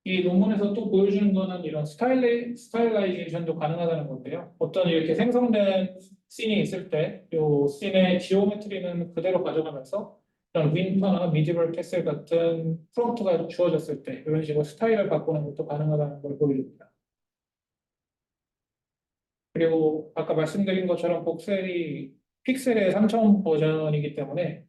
이 논문에서 또 보여주는 거는 이런 스타일라이제이션도 가능하다는 건데요. 어떤 이렇게 생성된 씬이 있을 때, 이 씬의 지오메트리는 그대로 가져가면서 이런 윈터나 미디벌 캐슬 같은 프롬프트가 주어졌을 때 이런 식으로 스타일을 바꾸는 것도 가능하다는 걸 보여줍니다. 그리고 아까 말씀드린 것처럼 복셀이 픽셀의 3차원 버전이기 때문에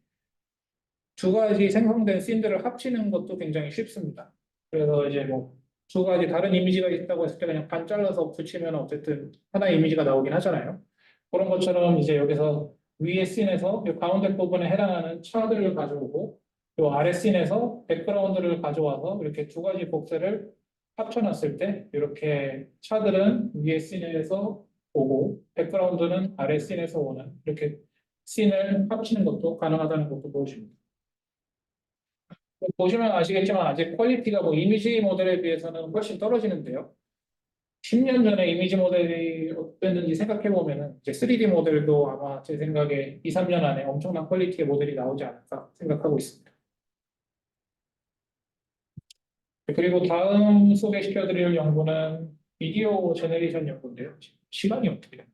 두 가지 생성된 씬들을 합치는 것도 굉장히 쉽습니다. 그래서 이제 뭐 두 가지 다른 이미지가 있다고 했을 때 그냥 반 잘라서 붙이면 어쨌든 하나의 이미지가 나오긴 하잖아요. 그런 것처럼 이제 여기서 위에 씬에서 이 가운데 부분에 해당하는 차들을 가져오고 이 아래 씬에서 백그라운드를 가져와서 이렇게 두 가지 복사를 합쳐놨을 때 이렇게 차들은 위에 씬에서 오고 백그라운드는 아래 씬에서 오는 이렇게 씬을 합치는 것도 가능하다는 것도 보여줍니다. 보시면 아시겠지만 아직 퀄리티가 뭐 이미지 모델에 비해서는 훨씬 떨어지는데요. 10년 전에 이미지 모델이 어땠는지 생각해 보면은 이제 3D 모델도 아마 제 생각에 2, 3년 안에 엄청난 퀄리티의 모델이 나오지 않을까 생각하고 있습니다. 그리고 다음 소개시켜 드릴 연구는 비디오 제너레이션 연구인데요. 시간이 어떻게 돼요?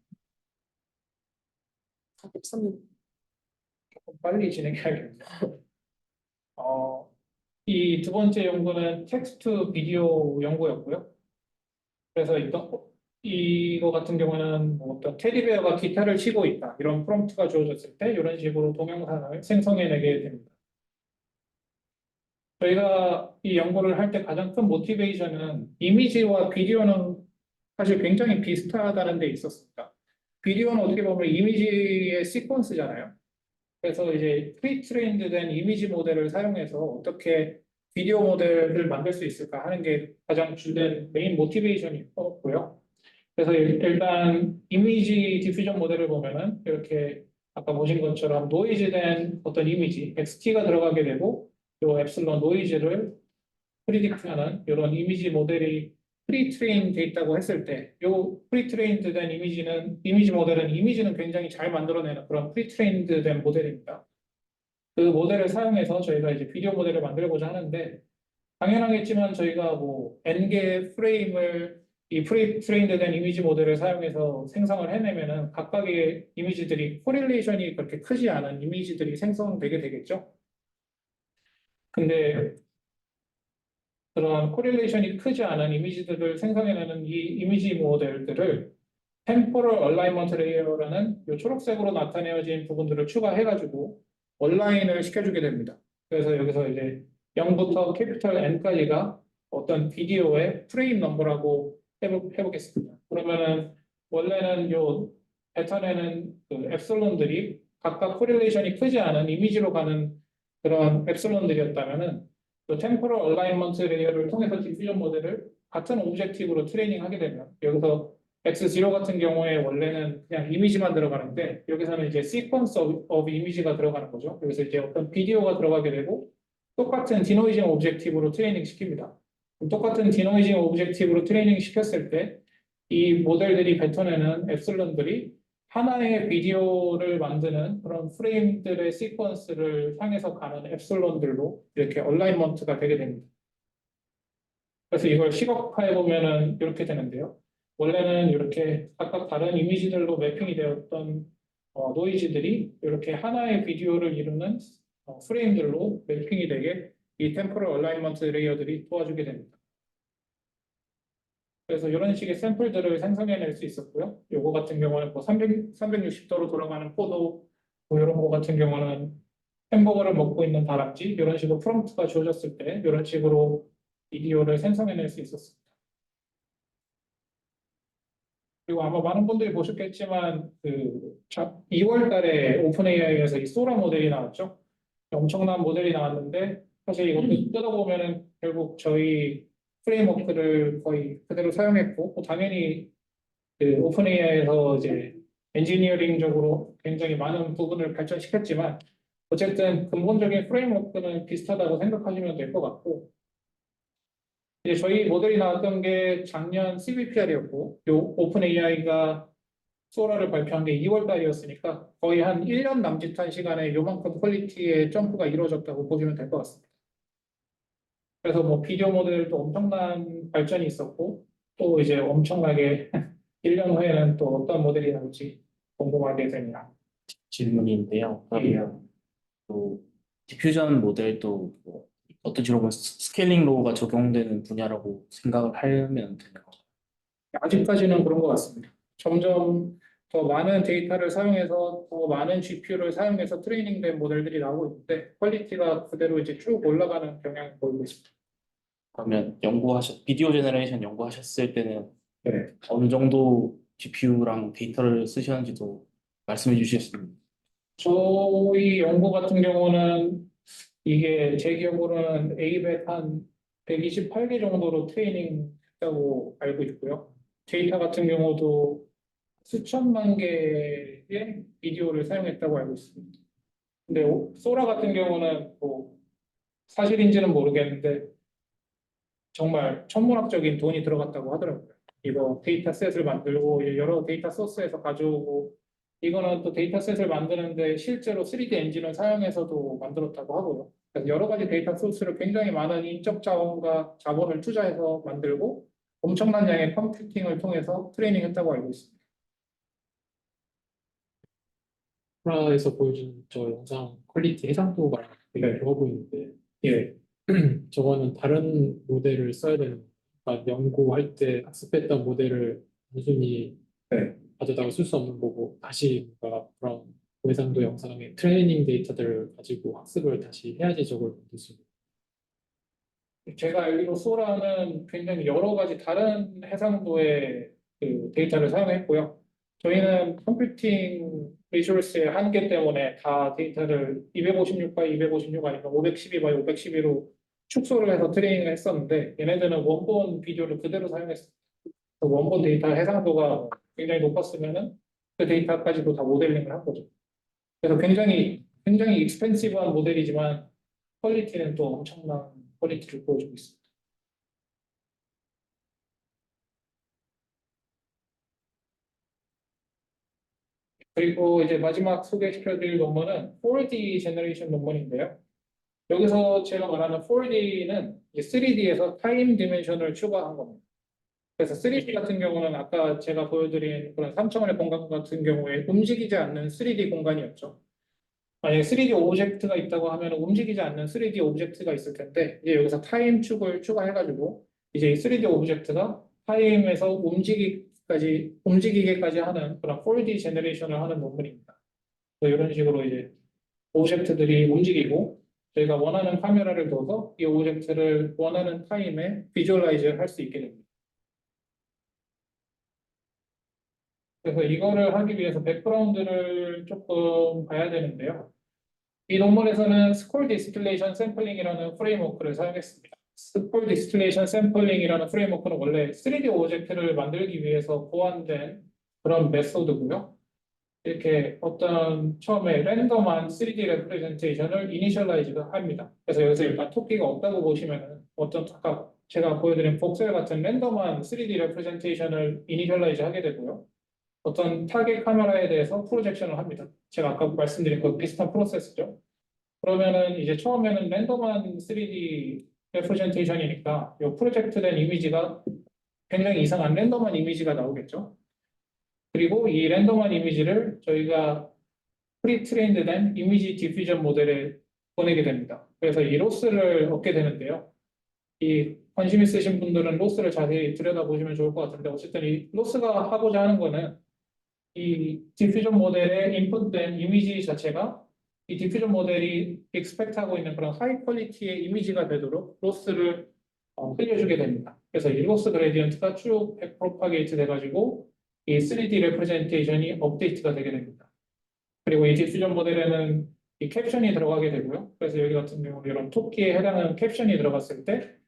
43년. 조금 빨리 진행해야겠네요. 이 두 번째 연구는 텍스트 비디오 연구였고요. 그래서 이거 같은 경우는 뭐 어떤 테디베어가 기타를 치고 있다 이런 프롬프트가 주어졌을 때 이런 식으로 동영상을 생성해내게 됩니다. 저희가 이 연구를 할 때 가장 큰 모티베이션은 이미지와 비디오는 사실 굉장히 비슷하다는 데 있었습니다. 비디오는 어떻게 보면 이미지의 시퀀스잖아요. 그래서 이제 프리트레인드 된 이미지 모델을 사용해서 어떻게 비디오 모델을 만들 수 있을까 하는 게 가장 주된 메인 모티베이션이었고요. 그래서 일단 이미지 디퓨전 모델을 보면은 이렇게 아까 보신 것처럼 노이즈된 어떤 이미지 XT가 들어가게 되고 요 엡실론 노이즈를 프리딕트하는 이런 이미지 모델이 프리트레인 돼 있다고 했을 때 요 프리트레인드 된 이미지 모델은 이미지는 굉장히 잘 만들어내는 그런 프리트레인드 된 모델입니다. 그 모델을 사용해서 저희가 이제 비디오 모델을 만들고자 하는데 당연하겠지만 저희가 뭐 N개 프레임을 이 프리트레인드 된 이미지 모델을 사용해서 생성을 해내면은 각각의 이미지들이 코릴레이션이 그렇게 크지 않은 이미지들이 생성되게 되겠죠. 근데 그런 코릴레이션이 크지 않은 이미지들을 생성해내는 이 이미지 모델들을 템포럴 얼라이먼트 레이어라는 이 초록색으로 나타내어진 부분들을 추가해가지고 얼라인을 시켜주게 됩니다. 그래서 여기서 이제 0부터 캐피털 N까지가 어떤 비디오의 프레임 넘버라고 해보겠습니다. 그러면은 원래는 이 패턴에는 그 엡실론들이 각각 코릴레이션이 크지 않은 이미지로 가는 그런 엡실론들이었다면은 그 템포럴 얼라이먼트 레이어를 통해서 디퓨전 모델을 같은 오브젝티브로 트레이닝하게 되면 여기서 X0 같은 경우에 원래는 그냥 이미지만 들어가는데 여기서는 이제 시퀀스 오브 이미지가 들어가는 거죠. 여기서 이제 어떤 비디오가 들어가게 되고 똑같은 디노이징 오브젝티브로 트레이닝 시킵니다. 똑같은 디노이징 오브젝티브로 트레이닝 시켰을 때 이 모델들이 뱉어내는 엡실론들이 하나의 비디오를 만드는 그런 프레임들의 시퀀스를 향해서 가는 엡실론들로 이렇게 얼라이먼트가 되게 됩니다. 그래서 이걸 시각화해 보면은 이렇게 되는데요. 원래는 이렇게 각각 다른 이미지들로 매핑이 되었던 노이즈들이 이렇게 하나의 비디오를 이루는 프레임들로 매핑이 되게 이 템포럴 얼라이먼트 레이어들이 도와주게 됩니다. 그래서 이런 식의 샘플들을 생성해낼 수 있었고요. 요거 같은 경우는 뭐 360도로 돌아가는 포도, 뭐 이런 거 같은 경우는 햄버거를 먹고 있는 다람쥐, 이런 식으로 프롬프트가 주어졌을 때 이런 식으로 비디오를 생성해낼 수 있었습니다. 그리고 아마 많은 분들이 보셨겠지만 그 2월 달에 오픈 AI에서 이 소라 모델이 나왔죠. 엄청난 모델이 나왔는데 사실 이것도 뜯어보면은 결국 저희 프레임워크를 거의 그대로 사용했고 당연히 그 오픈 AI에서 이제 엔지니어링적으로 굉장히 많은 부분을 발전시켰지만 어쨌든 근본적인 프레임워크는 비슷하다고 생각하시면 될 것 같고 이제 저희 모델이 나왔던 게 작년 CVPR이었고 요 오픈 AI가 소라를 발표한 게 2월 달이었으니까 거의 한 1년 남짓한 시간에 요만큼 퀄리티의 점프가 이루어졌다고 보시면 될 것 같습니다. 그래서 뭐 비디오 모델도 엄청난 발전이 있었고 또 이제 엄청나게 1년 후에는 또 어떤 모델이 나올지 궁금하게 됩니다. 질문인데요. 예. 그러면 또 디퓨전 모델도 뭐 어떤 식으로 보면 스케일링 로우가 적용되는 분야라고 생각을 하면 되는 건가요? 아직까지는 그런 것 같습니다. 점점 더 많은 데이터를 사용해서 더 많은 GPU를 사용해서 트레이닝된 모델들이 나오고 있는데 퀄리티가 그대로 이제 쭉 올라가는 경향을 보이고 있습니다. 그러면 비디오 제너레이션 연구하셨을 때는 네. 어느 정도 GPU랑 데이터를 쓰셨는지도 말씀해 주시겠습니다. 저희 연구 같은 경우는 이게 제 기억으로는 A백 한 128개 정도로 트레이닝 했다고 알고 있고요. 데이터 같은 경우도 수천만 개의 비디오를 사용했다고 알고 있습니다. 근데 소라 같은 경우는 뭐 사실인지는 모르겠는데 정말 천문학적인 돈이 들어갔다고 하더라고요. 이거 데이터셋을 만들고 여러 데이터 소스에서 가져오고 이거는 또 데이터셋을 만드는데 실제로 3D 엔진을 사용해서도 만들었다고 하고요. 그래서 여러 가지 데이터 소스를 굉장히 많은 인적 자원과 자본을 투자해서 만들고 엄청난 양의 컴퓨팅을 통해서 트레이닝했다고 알고 있습니다. 프라에서 보여준 저 영상 퀄리티 해상도 말하는 되게 네. 좋아 보이는데 예, 저거는 다른 모델을 써야 되는, 그러니까 연구할 때 학습했던 모델을 단순히 네. 가져다가 쓸 수 없는 거고 다시 뭔가 그런 고해상도 영상의 트레이닝 데이터들을 가지고 학습을 다시 해야지 저걸 만들 수 있는. 제가 알기로 소라는 굉장히 여러 가지 다른 해상도의 그 데이터를 사용했고요. 저희는 컴퓨팅 리소스의 한계 때문에 다 데이터를 256 256 아니면 512 512로 축소를 해서 트레이닝을 했었는데 얘네들은 원본 비디오를 그대로 사용했어요. 원본 데이터 해상도가 굉장히 높았으면은 그 데이터까지도 다 모델링을 한 거죠. 그래서 굉장히 익스펜시브한 모델이지만 퀄리티는 또 엄청난 퀄리티를 보여주고 있습니다. 그리고 이제 마지막 소개시켜드릴 논문은 4D 제너레이션 논문인데요. 여기서 제가 말하는 4D는 3D에서 타임 디멘션을 추가한 겁니다. 그래서 3D 같은 경우는 아까 제가 보여드린 그런 3차원의 공간 같은 경우에 움직이지 않는 3D 공간이었죠. 만약에 3D 오브젝트가 있다고 하면 움직이지 않는 3D 오브젝트가 있을 텐데 이제 여기서 타임 축을 추가해가지고 이제 이 3D 오브젝트가 타임에서 움직이게까지 하는 그런 4D 제너레이션을 하는 논문입니다. 이런 식으로 이제 오브젝트들이 움직이고 저희가 원하는 카메라를 둬서 이 오브젝트를 원하는 타임에 비주얼라이즈 할 수 있게 됩니다. 그래서 이거를 하기 위해서 백그라운드를 조금 봐야 되는데요. 이 논문에서는 스콜 디스틸레이션 샘플링이라는 프레임워크를 사용했습니다. 스콜 디스틸레이션 샘플링이라는 프레임워크는 원래 3D 오브젝트를 만들기 위해서 고안된 그런 메소드고요. 이렇게 어떤 처음에 랜덤한 3D 레프레젠테이션을 이니셜라이즈 합니다. 그래서 여기서 일단 토끼가 없다고 보시면 어떤 아까 제가 보여드린 복셀 같은 랜덤한 3D 레프레젠테이션을 이니셜라이즈 하게 되고요. 어떤 타겟 카메라에 대해서 프로젝션을 합니다. 제가 아까 말씀드린 그 비슷한 프로세스죠. 그러면은 이제 처음에는 랜덤한 3D 레프레젠테이션이니까 이 프로젝트된 이미지가 굉장히 이상한 랜덤한 이미지가 나오겠죠. 그리고 이 랜덤한 이미지를 저희가 프리트레인드된 이미지 디퓨전 모델에 보내게 됩니다. 그래서 이 로스를 얻게 되는데요. 이 관심 있으신 분들은 로스를 자세히 들여다보시면 좋을 것 같은데 어쨌든 이 로스가 하고자 하는 거는 이 디퓨전 모델에 인풋된 이미지 자체가 이 디퓨전 모델이 익스펙트하고 있는 그런 하이 퀄리티의 이미지가 되도록 로스를 흘려주게 됩니다. 그래서 이 로스 그레디언트가 쭉 프로파게이트 돼가지고 이 3D 레프레젠테이션이 업데이트가 되게 됩니다. 그리고 이 디퓨전 모델에는 이 캡션이 들어가게 되고요. 그래서 여기 같은 경우 이런 토끼에 해당하는 캡션이 들어갔을 때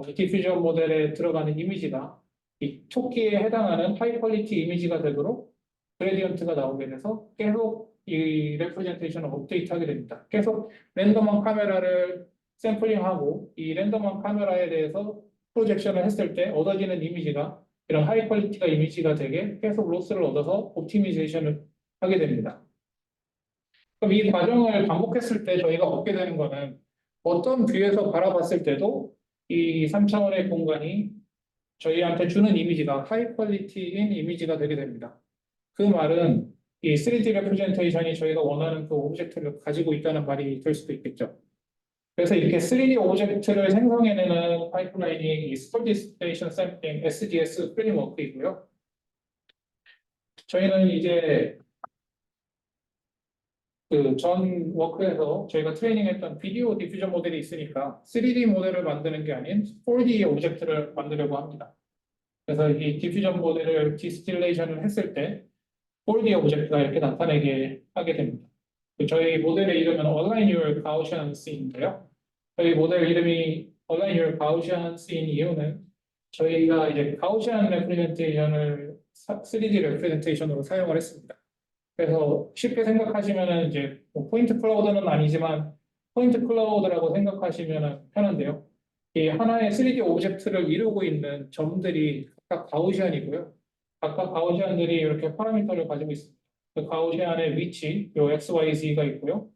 이 디퓨전 모델에 들어가는 이미지가 이 토끼에 해당하는 하이 퀄리티 이미지가 되도록 그레디언트가 나오게 돼서 계속 이 레프레젠테이션을 업데이트하게 됩니다. 계속 랜덤한 카메라를 샘플링하고 이 랜덤한 카메라에 대해서 프로젝션을 했을 때 얻어지는 이미지가 이런 하이 퀄리티가 이미지가 되게 계속 로스를 얻어서 옵티미제이션을 하게 됩니다. 그럼 이 과정을 반복했을 때 저희가 얻게 되는 거는 어떤 뷰에서 바라봤을 때도 이 3차원의 공간이 저희한테 주는 이미지가 하이 퀄리티인 이미지가 되게 됩니다. 그 말은 이 3D 레프레젠테이션이 저희가 원하는 그 오브젝트를 가지고 있다는 말이 될 수도 있겠죠. 그래서 이렇게 3D 오브젝트를 생성해내는 파이프라인이 이 스콜 디스틸레이션 샘플링 SDS 프레임워크이고요. 저희는 이제 그 전 워크에서 저희가 트레이닝했던 비디오 디퓨전 모델이 있으니까 3D 모델을 만드는 게 아닌 4D의 오브젝트를 만들려고 합니다. 그래서 이 디퓨전 모델을 디스틸레이션을 했을 때 4D 오브젝트가 이렇게 나타나게 하게 됩니다. 저희 모델의 이름은 Align Your GaussianC인데요. 저희 모델 이름이 Align Your GaussianC인 이유는 저희가 이제 가우시안 레프레젠테이션을 3D 레프레젠테이션으로 사용을 했습니다. 그래서 쉽게 생각하시면은 이제 뭐 포인트 클라우드는 아니지만 포인트 클라우드라고 생각하시면 편한데요. 이 하나의 3D 오브젝트를 이루고 있는 점들이 각각 가우시안이고요. 각각 가우시안들이 이렇게 파라미터를 가지고 있습니다. 그 가우시안의 위치, 요 x, y, z가 있고요.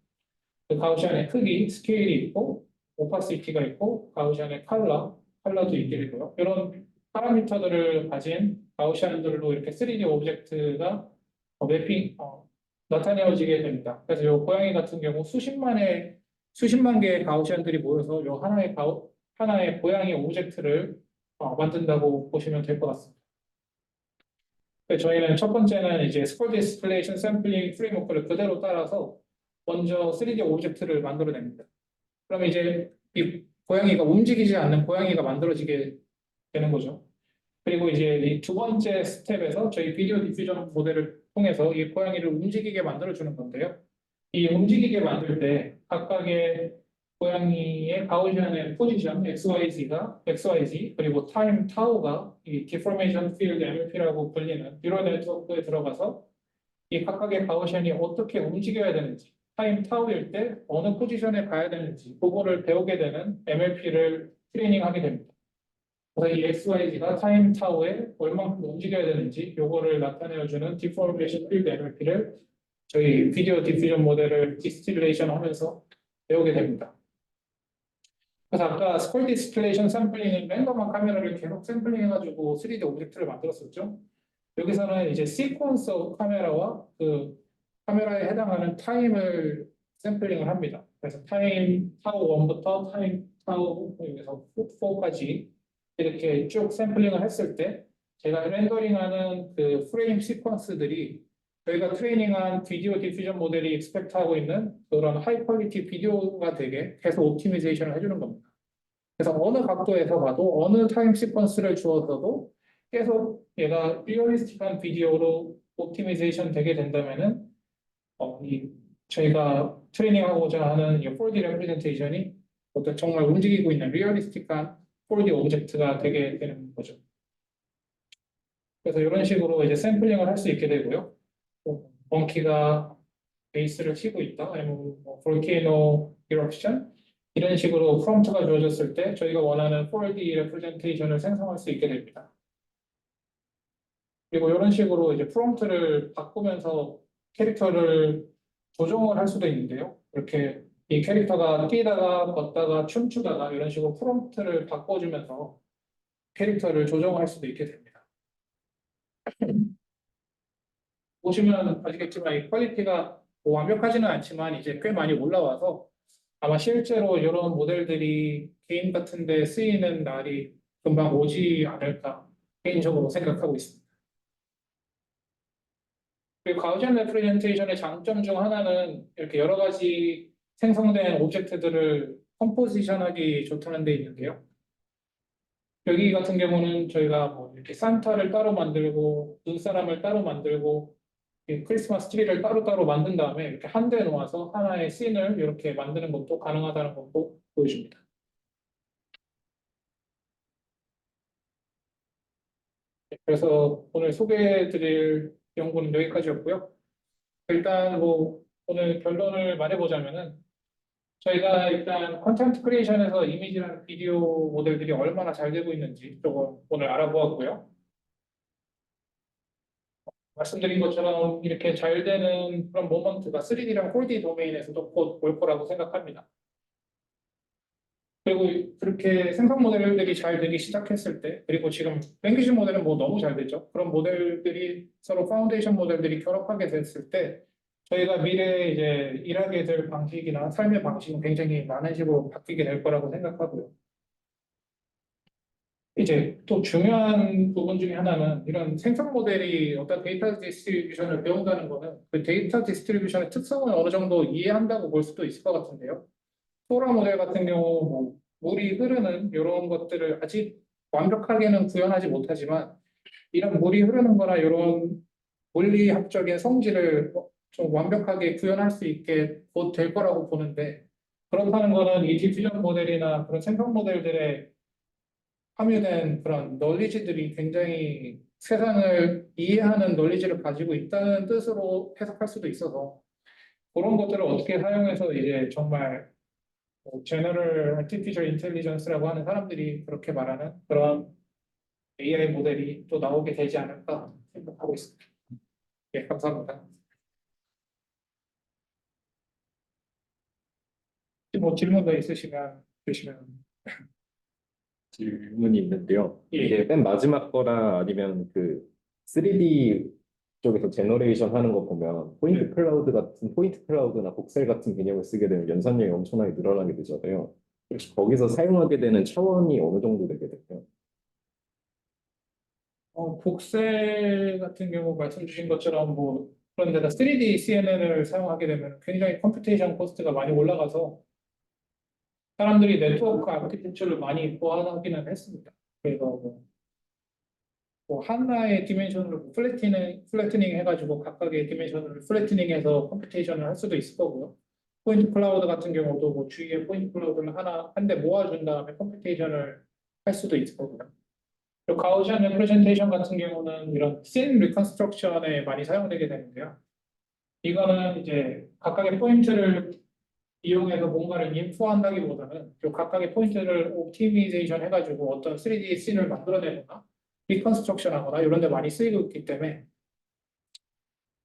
그 가우시안의 크기, 스케일이 있고, 오파시티가 있고, 가우시안의 컬러도 있게 되고요. 이런 파라미터들을 가진 가우시안들로 이렇게 3D 오브젝트가 나타내어지게 됩니다. 그래서 이 고양이 같은 경우 수십만 개의 가우시안들이 모여서 이 하나의 고양이 오브젝트를 만든다고 보시면 될 것 같습니다. 저희는 첫 번째는 이제 스컬 디스플레이션 샘플링 프레임워크를 그대로 따라서 먼저 3D 오브젝트를 만들어냅니다. 그러면 이제 이 고양이가 움직이지 않는 고양이가 만들어지게 되는 거죠. 그리고 이제 이 두 번째 스텝에서 저희 비디오 디퓨전 모델을 통해서 이 고양이를 움직이게 만들어주는 건데요. 이 움직이게 만들 때 각각의 고양이의 가우시안의 포지션 XYZ 그리고 타임 타우가 이 디포메이션 필드 MLP라고 불리는 뉴럴 네트워크에 들어가서 이 각각의 가우시안이 어떻게 움직여야 되는지 타임 타우일 때 어느 포지션에 가야 되는지 그거를 배우게 되는 MLP를 트레이닝하게 됩니다. 그래서 이 XYZ가 타임 타우에 얼만큼 움직여야 되는지 요거를 나타내어주는 디포메이션 필드 MLP를 저희 비디오 디퓨전 모델을 디스틸레이션 하면서 배우게 됩니다. 그래서 아까 스컬 디스틸레이션 샘플링은 랜덤한 카메라를 계속 샘플링 해가지고 3D 오브젝트를 만들었었죠. 여기서는 이제 시퀀서 카메라와 그 카메라에 해당하는 타임을 샘플링을 합니다. 그래서 타임 타우 1부터 타임 타우 여기서 4까지 이렇게 쭉 샘플링을 했을 때 제가 렌더링하는 그 프레임 시퀀스들이 저희가 트레이닝한 비디오 디퓨전 모델이 expect하고 있는 그런 하이 퀄리티 비디오가 되게 계속 옵티미제이션을 해주는 겁니다. 그래서 어느 각도에서 봐도 어느 타임 시퀀스를 주어서도 계속 얘가 리얼리스틱한 비디오로 옵티미제이션 되게 된다면은 저희가 트레이닝하고자 하는 이 4D 레프레젠테이션이 어떤 정말 움직이고 있는 리얼리스틱한 4D 오브젝트가 되게 되는 거죠. 그래서 이런 식으로 이제 샘플링을 할 수 있게 되고요. 몽키가 베이스를 치고 있다, 아니면 뭐 볼케이노 이럽션 이런 식으로 프롬프트가 주어졌을 때 저희가 원하는 4D 레프레젠테이션을 생성할 수 있게 됩니다. 그리고 이런 식으로 이제 프롬프트를 바꾸면서 캐릭터를 조정을 할 수도 있는데요. 이렇게 이 캐릭터가 뛰다가 걷다가 춤추다가 이런 식으로 프롬프트를 바꿔주면서 캐릭터를 조정할 수도 있게 됩니다. 보시면 아시겠지만 이 퀄리티가 뭐 완벽하지는 않지만 이제 꽤 많이 올라와서 아마 실제로 이런 모델들이 게임 같은 데 쓰이는 날이 금방 오지 않을까 개인적으로 생각하고 있습니다. 그리고 가우시안 레프레젠테이션의 장점 중 하나는 이렇게 여러 가지 생성된 오브젝트들을 컴포지션하기 좋다는 데 있는데요. 여기 같은 경우는 저희가 뭐 이렇게 산타를 따로 만들고 눈사람을 따로 만들고 이 크리스마스 트리를 따로따로 만든 다음에 이렇게 한데 놓아서 하나의 씬을 이렇게 만드는 것도 가능하다는 것도 보여줍니다. 그래서 오늘 소개해드릴 연구는 여기까지였고요. 일단 뭐 오늘 결론을 말해보자면은 저희가 일단 컨텐트 크리에이션에서 이미지랑 비디오 모델들이 얼마나 잘 되고 있는지 조금 오늘 알아보았고요. 말씀드린 것처럼 이렇게 잘 되는 그런 모먼트가 3D랑 4D 도메인에서도 곧 올 거라고 생각합니다. 그리고 그렇게 생성 모델들이 잘 되기 시작했을 때, 그리고 지금 랭귀지 모델은 뭐 너무 잘 되죠. 그런 모델들이 서로 파운데이션 모델들이 결합하게 됐을 때 저희가 미래에 이제 일하게 될 방식이나 삶의 방식은 굉장히 많은 식으로 바뀌게 될 거라고 생각하고요. 이제 또 중요한 부분 중에 하나는 이런 생성 모델이 어떤 데이터 디스트리뷰션을 배운다는 거는 그 데이터 디스트리뷰션의 특성을 어느 정도 이해한다고 볼 수도 있을 것 같은데요. 소라 모델 같은 경우 뭐 물이 흐르는 이런 것들을 아직 완벽하게는 구현하지 못하지만 이런 물이 흐르는 거나 이런 물리학적인 성질을 좀 완벽하게 구현할 수 있게 곧 될 거라고 보는데 그렇다는 거는 이 디퓨전 모델이나 그런 생성 모델들의 함유된 그런 널리지들이 굉장히 세상을 이해하는 널리지를 가지고 있다는 뜻으로 해석할 수도 있어서 그런 것들을 어떻게 사용해서 이제 정말 제너럴 아티피셜 인텔리전스라고 하는 사람들이 그렇게 말하는 그런 AI 모델이 또 나오게 되지 않을까 생각하고 있습니다. 예, 감사합니다. 뭐 질문 더 있으시면 주시면. 질문이 있는데요. 예. 이게 맨 마지막 거나 아니면 그 3D 쪽에서 제너레이션 하는 거 보면 포인트 클라우드 같은 포인트 클라우드나 복셀 같은 개념을 쓰게 되면 연산량이 엄청나게 늘어나게 되잖아요. 혹시 거기서 사용하게 되는 차원이 어느 정도 되게 될까요? 복셀 같은 경우 말씀 주신 것처럼 뭐 그런 데다 3D CNN을 사용하게 되면 굉장히 컴퓨테이션 코스트가 많이 올라가서 사람들이 네트워크 아키텍처를 많이 보완하기는 했습니다. 그래서 뭐 하나의 디멘션을 플래트닝 해가지고 각각의 디멘션을 플래트닝해서 컴퓨테이션을 할 수도 있을 거고요. 포인트 클라우드 같은 경우도 뭐 주위에 포인트 클라우드를 한 대 모아준 다음에 컴퓨테이션을 할 수도 있을 거고요. 그리고 가우시안 레프레젠테이션 같은 경우는 이런 씬 리컨스트럭션에 많이 사용되게 되는데요. 이거는 이제 각각의 포인트를 이용해서 뭔가를 인포한다기보다는 그 각각의 포인트를 옵티미제이션 해가지고 어떤 3D 씬을 만들어내거나 리컨스트럭션 하거나 이런 데 많이 쓰이고 있기 때문에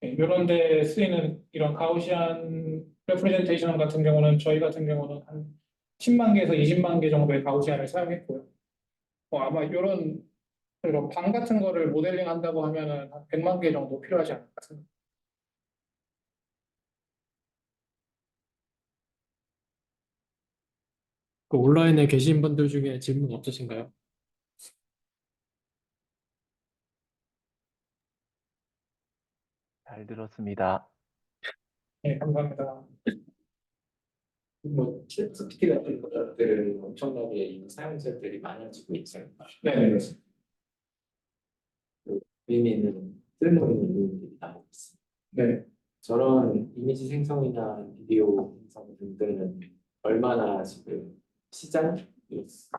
이런 데 쓰이는 이런 가우시안 레프레젠테이션 같은 경우는 저희 같은 경우는 한 10만 개에서 20만 개 정도의 가우시안을 사용했고요. 아마 이런 방 같은 거를 모델링 한다고 하면은 한 100만 개 정도 필요하지 않을까 생각합니다. 그 온라인에 계신 분들 중에 질문 없으신가요? 잘 들었습니다. 네, 감사합니다. 뭐 챗GPT 같은 것들은 엄청나게 이미 사용자들이 많아지고 있어요. 네, 의미는 쓸모있는 부분들이 나오고 있습니다. 네. 저런 이미지 생성이나 비디오 생성 등들은 얼마나 지금 시장이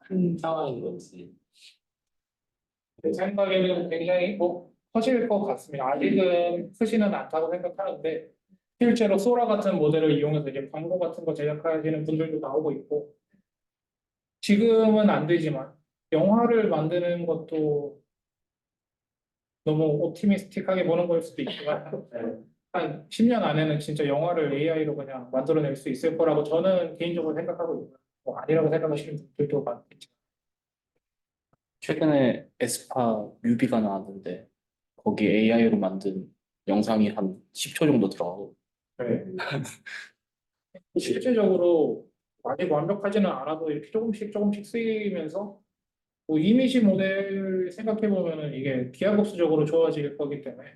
큰 상황인 건지. 제 생각에는 굉장히 커질 것 같습니다. 아직은 크지는 않다고 생각하는데 실제로 소라 같은 모델을 이용해서 이제 광고 같은 거 제작하시는 분들도 나오고 있고 지금은 안 되지만 영화를 만드는 것도 너무 옵티미스틱하게 보는 걸 수도 있지만 한 10년 안에는 진짜 영화를 AI로 그냥 만들어낼 수 있을 거라고 저는 개인적으로 생각하고 있고요. 뭐 아니라고 생각하시는 분들도 많겠죠. 최근에 에스파 뮤비가 나왔는데 거기 AI로 만든 영상이 한 10초 정도 들어가고 네. 실제적으로 아직 완벽하지는 않아도 이렇게 조금씩 쓰이면서 뭐 이미지 모델 생각해 보면은 이게 기하급수적으로 좋아질 거기 때문에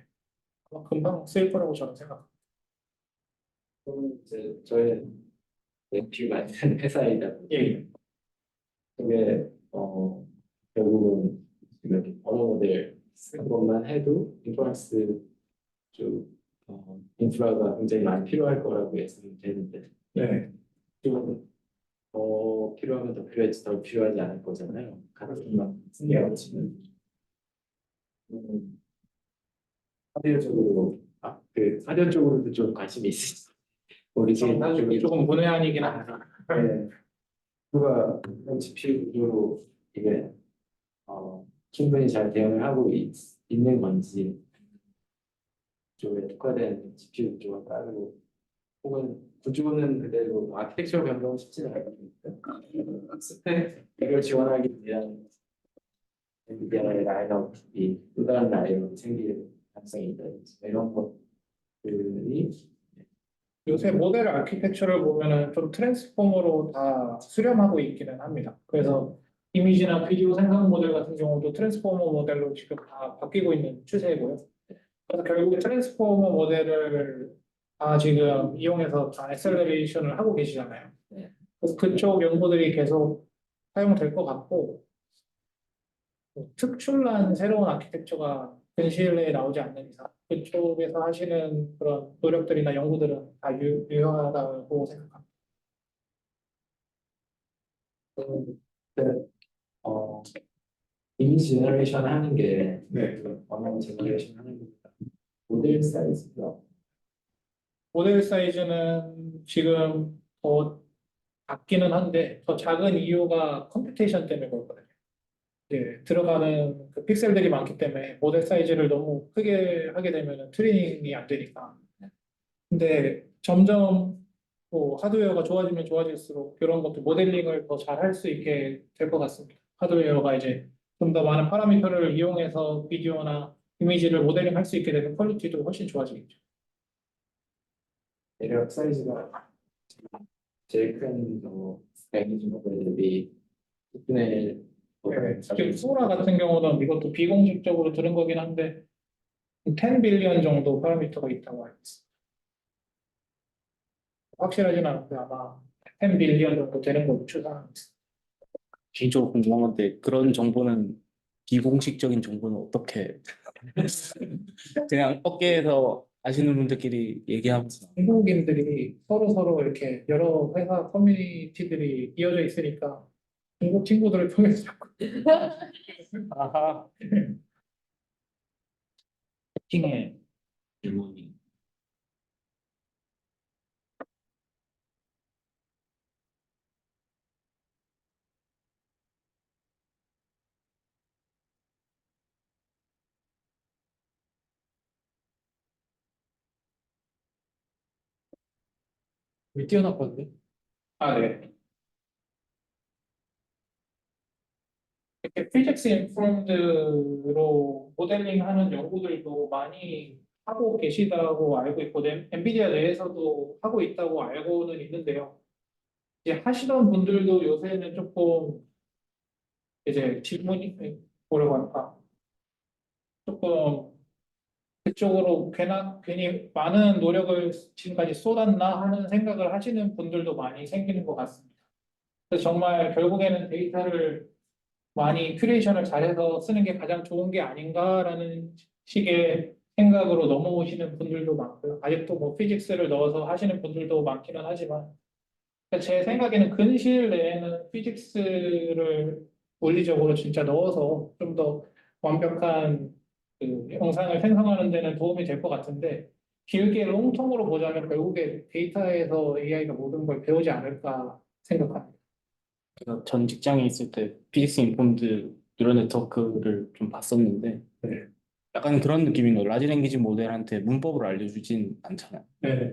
아마 금방 쓰일 거라고 저는 생각합니다. 또는 이제 저희 랩뷰 만드는 회사이다 보니 예. 그게 결국은 지금 언어 모델 쓰는 것만 해도 인퍼런스 쪽 인프라가 굉장히 많이 필요할 거라고 예상이 되는데 네. 좀 필요하면 더 필요하지 덜 필요하지 않을 거잖아요. 같은 막 승계하지는 하드웨어 쪽으로도 좀 관심이 있으시죠. 우리 지금 사실 조금 문외한이긴 합니다. 네. 누가 GPU 구조로 이게 충분히 잘 대응을 하고 있는 건지 쪽에 특화된 GPU 구조가 따르고 혹은 구조는 그대로 아키텍처 변경은 쉽지는 않으니까 스펙 이걸 지원하기 위한 엔비디아의 라인업이 또 다른 라인업이 생길 가능성이 있다든지 이런 것들이 요새 모델 아키텍처를 보면은 좀 트랜스포머로 다 수렴하고 있기는 합니다. 그래서 이미지나 비디오 생성 모델 같은 경우도 트랜스포머 모델로 지금 다 바뀌고 있는 추세이고요. 그래서 결국에 트랜스포머 모델을 다 지금 이용해서 다 액셀러레이션을 하고 계시잖아요. 네. 그래서 그쪽 연구들이 계속 사용될 것 같고, 뭐 특출난 새로운 아키텍처가 근시일 내에 나오지 않는 이상 그쪽에서 하시는 그런 노력들이나 연구들은 다 유효하다고 생각합니다. 네. 어, 이미지 제너레이션 하는 게 네. 언어 제너레이션 하는 겁니다. 모델 사이즈가 모델 사이즈는 지금 더 작기는 한데 더 작은 이유가 컴퓨테이션 때문에 그렇거든요. 이제 들어가는 그 픽셀들이 많기 때문에 모델 사이즈를 너무 크게 하게 되면 트레이닝이 안 되니까. 근데 점점 뭐 하드웨어가 좋아지면 좋아질수록 이런 것도 모델링을 더 잘 할 수 있게 될 것 같습니다. 하드웨어가 이제 좀 더 많은 파라미터를 이용해서 비디오나 이미지를 모델링 할 수 있게 되면 퀄리티도 훨씬 좋아지겠죠. 대략 사이즈가 제일 큰 이미지 모델 대비 10분의 네, 지금 소라 같은 경우는 이것도 비공식적으로 들은 거긴 한데 10 빌리언 정도 파라미터가 있다고 알고 있습니다. 확실하진 않은데 아마 10 빌리언 정도 되는 걸로 추산하고 있습니다. 개인적으로 궁금한 건데 그런 정보는 비공식적인 정보는 어떻게 그냥 업계에서 아시는 분들끼리 얘기하면서 중국인들이 서로 이렇게 여러 회사 커뮤니티들이 이어져 있으니까 중국 친구들을 통해서 자꾸 아하 해킹의 질문이 왜 뛰어났거든요. 아, 네. 이렇게 피직스 인포럼드로 모델링하는 연구들도 많이 하고 계시다고 알고 있고 엔비디아 내에서도 하고 있다고 알고는 있는데요. 이제 하시던 분들도 요새는 조금 이제 질문이 뭐라고 할까 조금 그쪽으로 괜히 많은 노력을 지금까지 쏟았나 하는 생각을 하시는 분들도 많이 생기는 것 같습니다. 그래서 정말 결국에는 데이터를 많이 큐레이션을 잘해서 쓰는 게 가장 좋은 게 아닌가라는 식의 생각으로 넘어오시는 분들도 많고요. 아직도 뭐 피직스를 넣어서 하시는 분들도 많기는 하지만 제 생각에는 근시일 내에는 피직스를 물리적으로 진짜 넣어서 좀 더 완벽한 그 영상을 생성하는 데는 도움이 될 것 같은데 길게 롱텀으로 보자면 결국에 데이터에서 AI가 모든 걸 배우지 않을까 생각합니다. 제가 전 직장에 있을 때 피직스 인폼드 뉴럴 네트워크를 좀 봤었는데 네. 약간 그런 느낌인 거예요. 라지 랭귀지 모델한테 문법을 알려주진 않잖아요. 네.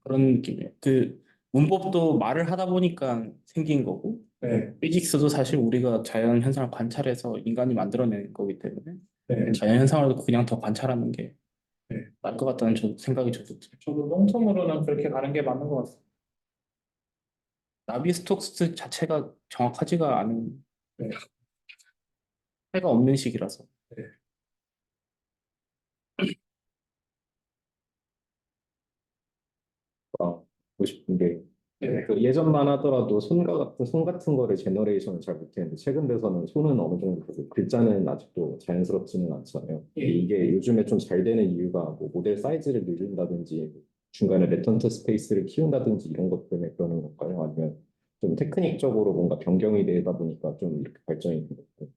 그런 느낌이에요. 그 문법도 말을 하다 보니까 생긴 거고 네. 피직스도 사실 우리가 자연 현상을 관찰해서 인간이 만들어낸 거기 때문에 네. 자연 현상을 그냥 더 관찰하는 게 네. 나을 것 같다는 생각이 저도 들어요. 저도 롱텀으로는 그렇게 가는 게 맞는 것 같습니다. 나비 스톡스 자체가 정확하지가 않은 네. 해가 없는 시기라서 보고 싶은 게 네. 그 예전만 하더라도 손 같은 거를 제너레이션을 잘 못했는데 최근 돼서는 손은 어느 정도 되고 글자는 아직도 자연스럽지는 않잖아요. 예. 이게 요즘에 좀 잘 되는 이유가 뭐 모델 사이즈를 늘린다든지 중간에 레턴트 스페이스를 키운다든지 이런 것 때문에 그러는 건가요? 아니면 좀 테크닉적으로 뭔가 변경이 되다 보니까 좀 이렇게 발전이 된 건가요?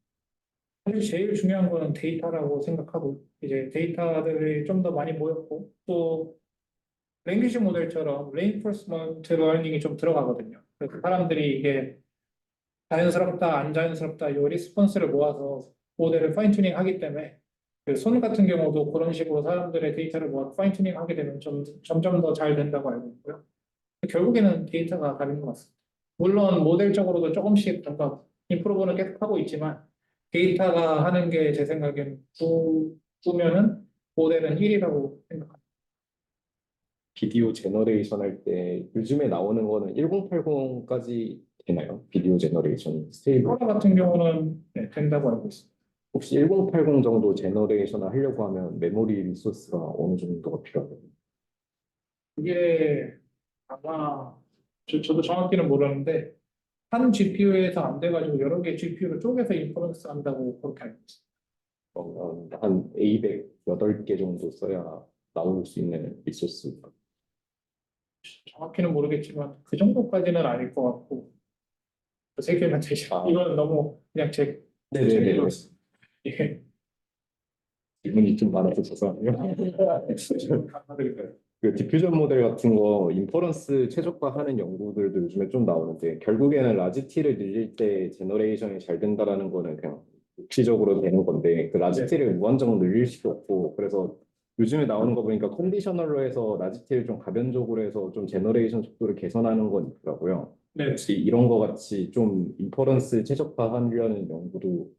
사실 제일 중요한 거는 데이터라고 생각하고 이제 데이터들이 좀 더 많이 모였고 또 랭귀지 모델처럼 레인포스먼트 러닝이 좀 들어가거든요. 그래서 사람들이 이게 자연스럽다, 안 자연스럽다 요 리스폰스를 모아서 모델을 파인 튜닝 하기 때문에 그 손 같은 경우도 그런 식으로 사람들의 데이터를 모아서 파인 튜닝 하게 되면 점점 더 잘 된다고 알고 있고요. 결국에는 데이터가 답인 것 같습니다. 물론 모델적으로도 조금씩 뭔가 임프로브는 계속 하고 있지만 데이터가 하는 게 제 생각엔 두면은 모델은 1이라고 생각합니다. 비디오 제너레이션 할 때 요즘에 나오는 거는 1080까지 되나요? 비디오 제너레이션 스테이블. 코라 같은 경우는 네, 된다고 알고 있습니다. 혹시 1080 정도 제너레이션을 하려고 하면 메모리 리소스가 어느 정도가 필요하나요? 이게 아마 저도 정확히는 모르는데 한 GPU에서 안 돼가지고 여러 개 GPU를 쪼개서 인퍼런스 한다고 그렇게 알고 있습니다. 한 A100 8개 정도 써야 나올 수 있는 리소스. 정확히는 모르겠지만 그 정도까지는 아닐 것 같고 세 개면 되죠. 아. 이거는 너무 그냥 제 네네네. 책으로 예. 질문이 좀 많아서 죄송해요. 감사드릴까요? 그 디퓨전 모델 같은 거 인퍼런스 최적화하는 연구들도 요즘에 좀 나오는데 결국에는 라지티를 늘릴 때 제너레이션이 잘 된다라는 거는 그냥 육시적으로 되는 건데 그 라지티를 무한정 늘릴 수도 없고 그래서 요즘에 나오는 거 보니까 컨디셔널로 해서 라지티를 좀 가변적으로 해서 좀 제너레이션 속도를 개선하는 건 있더라고요. 네. 혹시 이런 거 같이 좀 인퍼런스 최적화하려는 연구도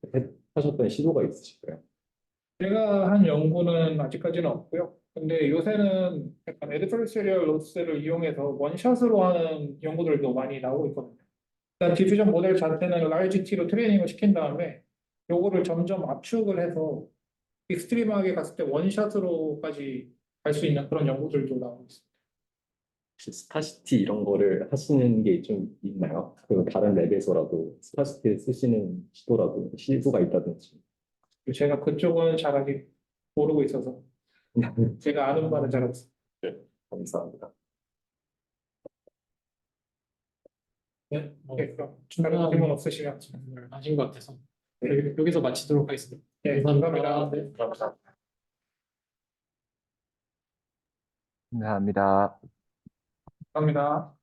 하셨던 시도가 있으실까요? 제가 한 연구는 아직까지는 없고요. 근데 요새는 약간 adversarial loss를 이용해서 원샷으로 하는 연구들도 많이 나오고 있거든요. 일단 디퓨전 모델 자체는 large T로 트레이닝을 시킨 다음에 요거를 점점 압축을 해서 익스트림하게 갔을 때 원샷으로까지 갈 수 있는 그런 연구들도 나오고 있습니다. 혹시 스파시티 이런 거를 하시는 게 좀 있나요? 그 다른 랩에서라도 스파시티를 쓰시는 시도가 있다든지. 제가 그쪽은 잘 아직 모르고 있어서 제가 아는 바는 잘 없습니다. 감사합니다. 네, 네, 그럼 다른 질문 없으시면 질문을 하신 것 같아서 여기서 마치도록 하겠습니다. 네, 감사합니다. 감사합니다. 네. 감사합니다. 감사합니다.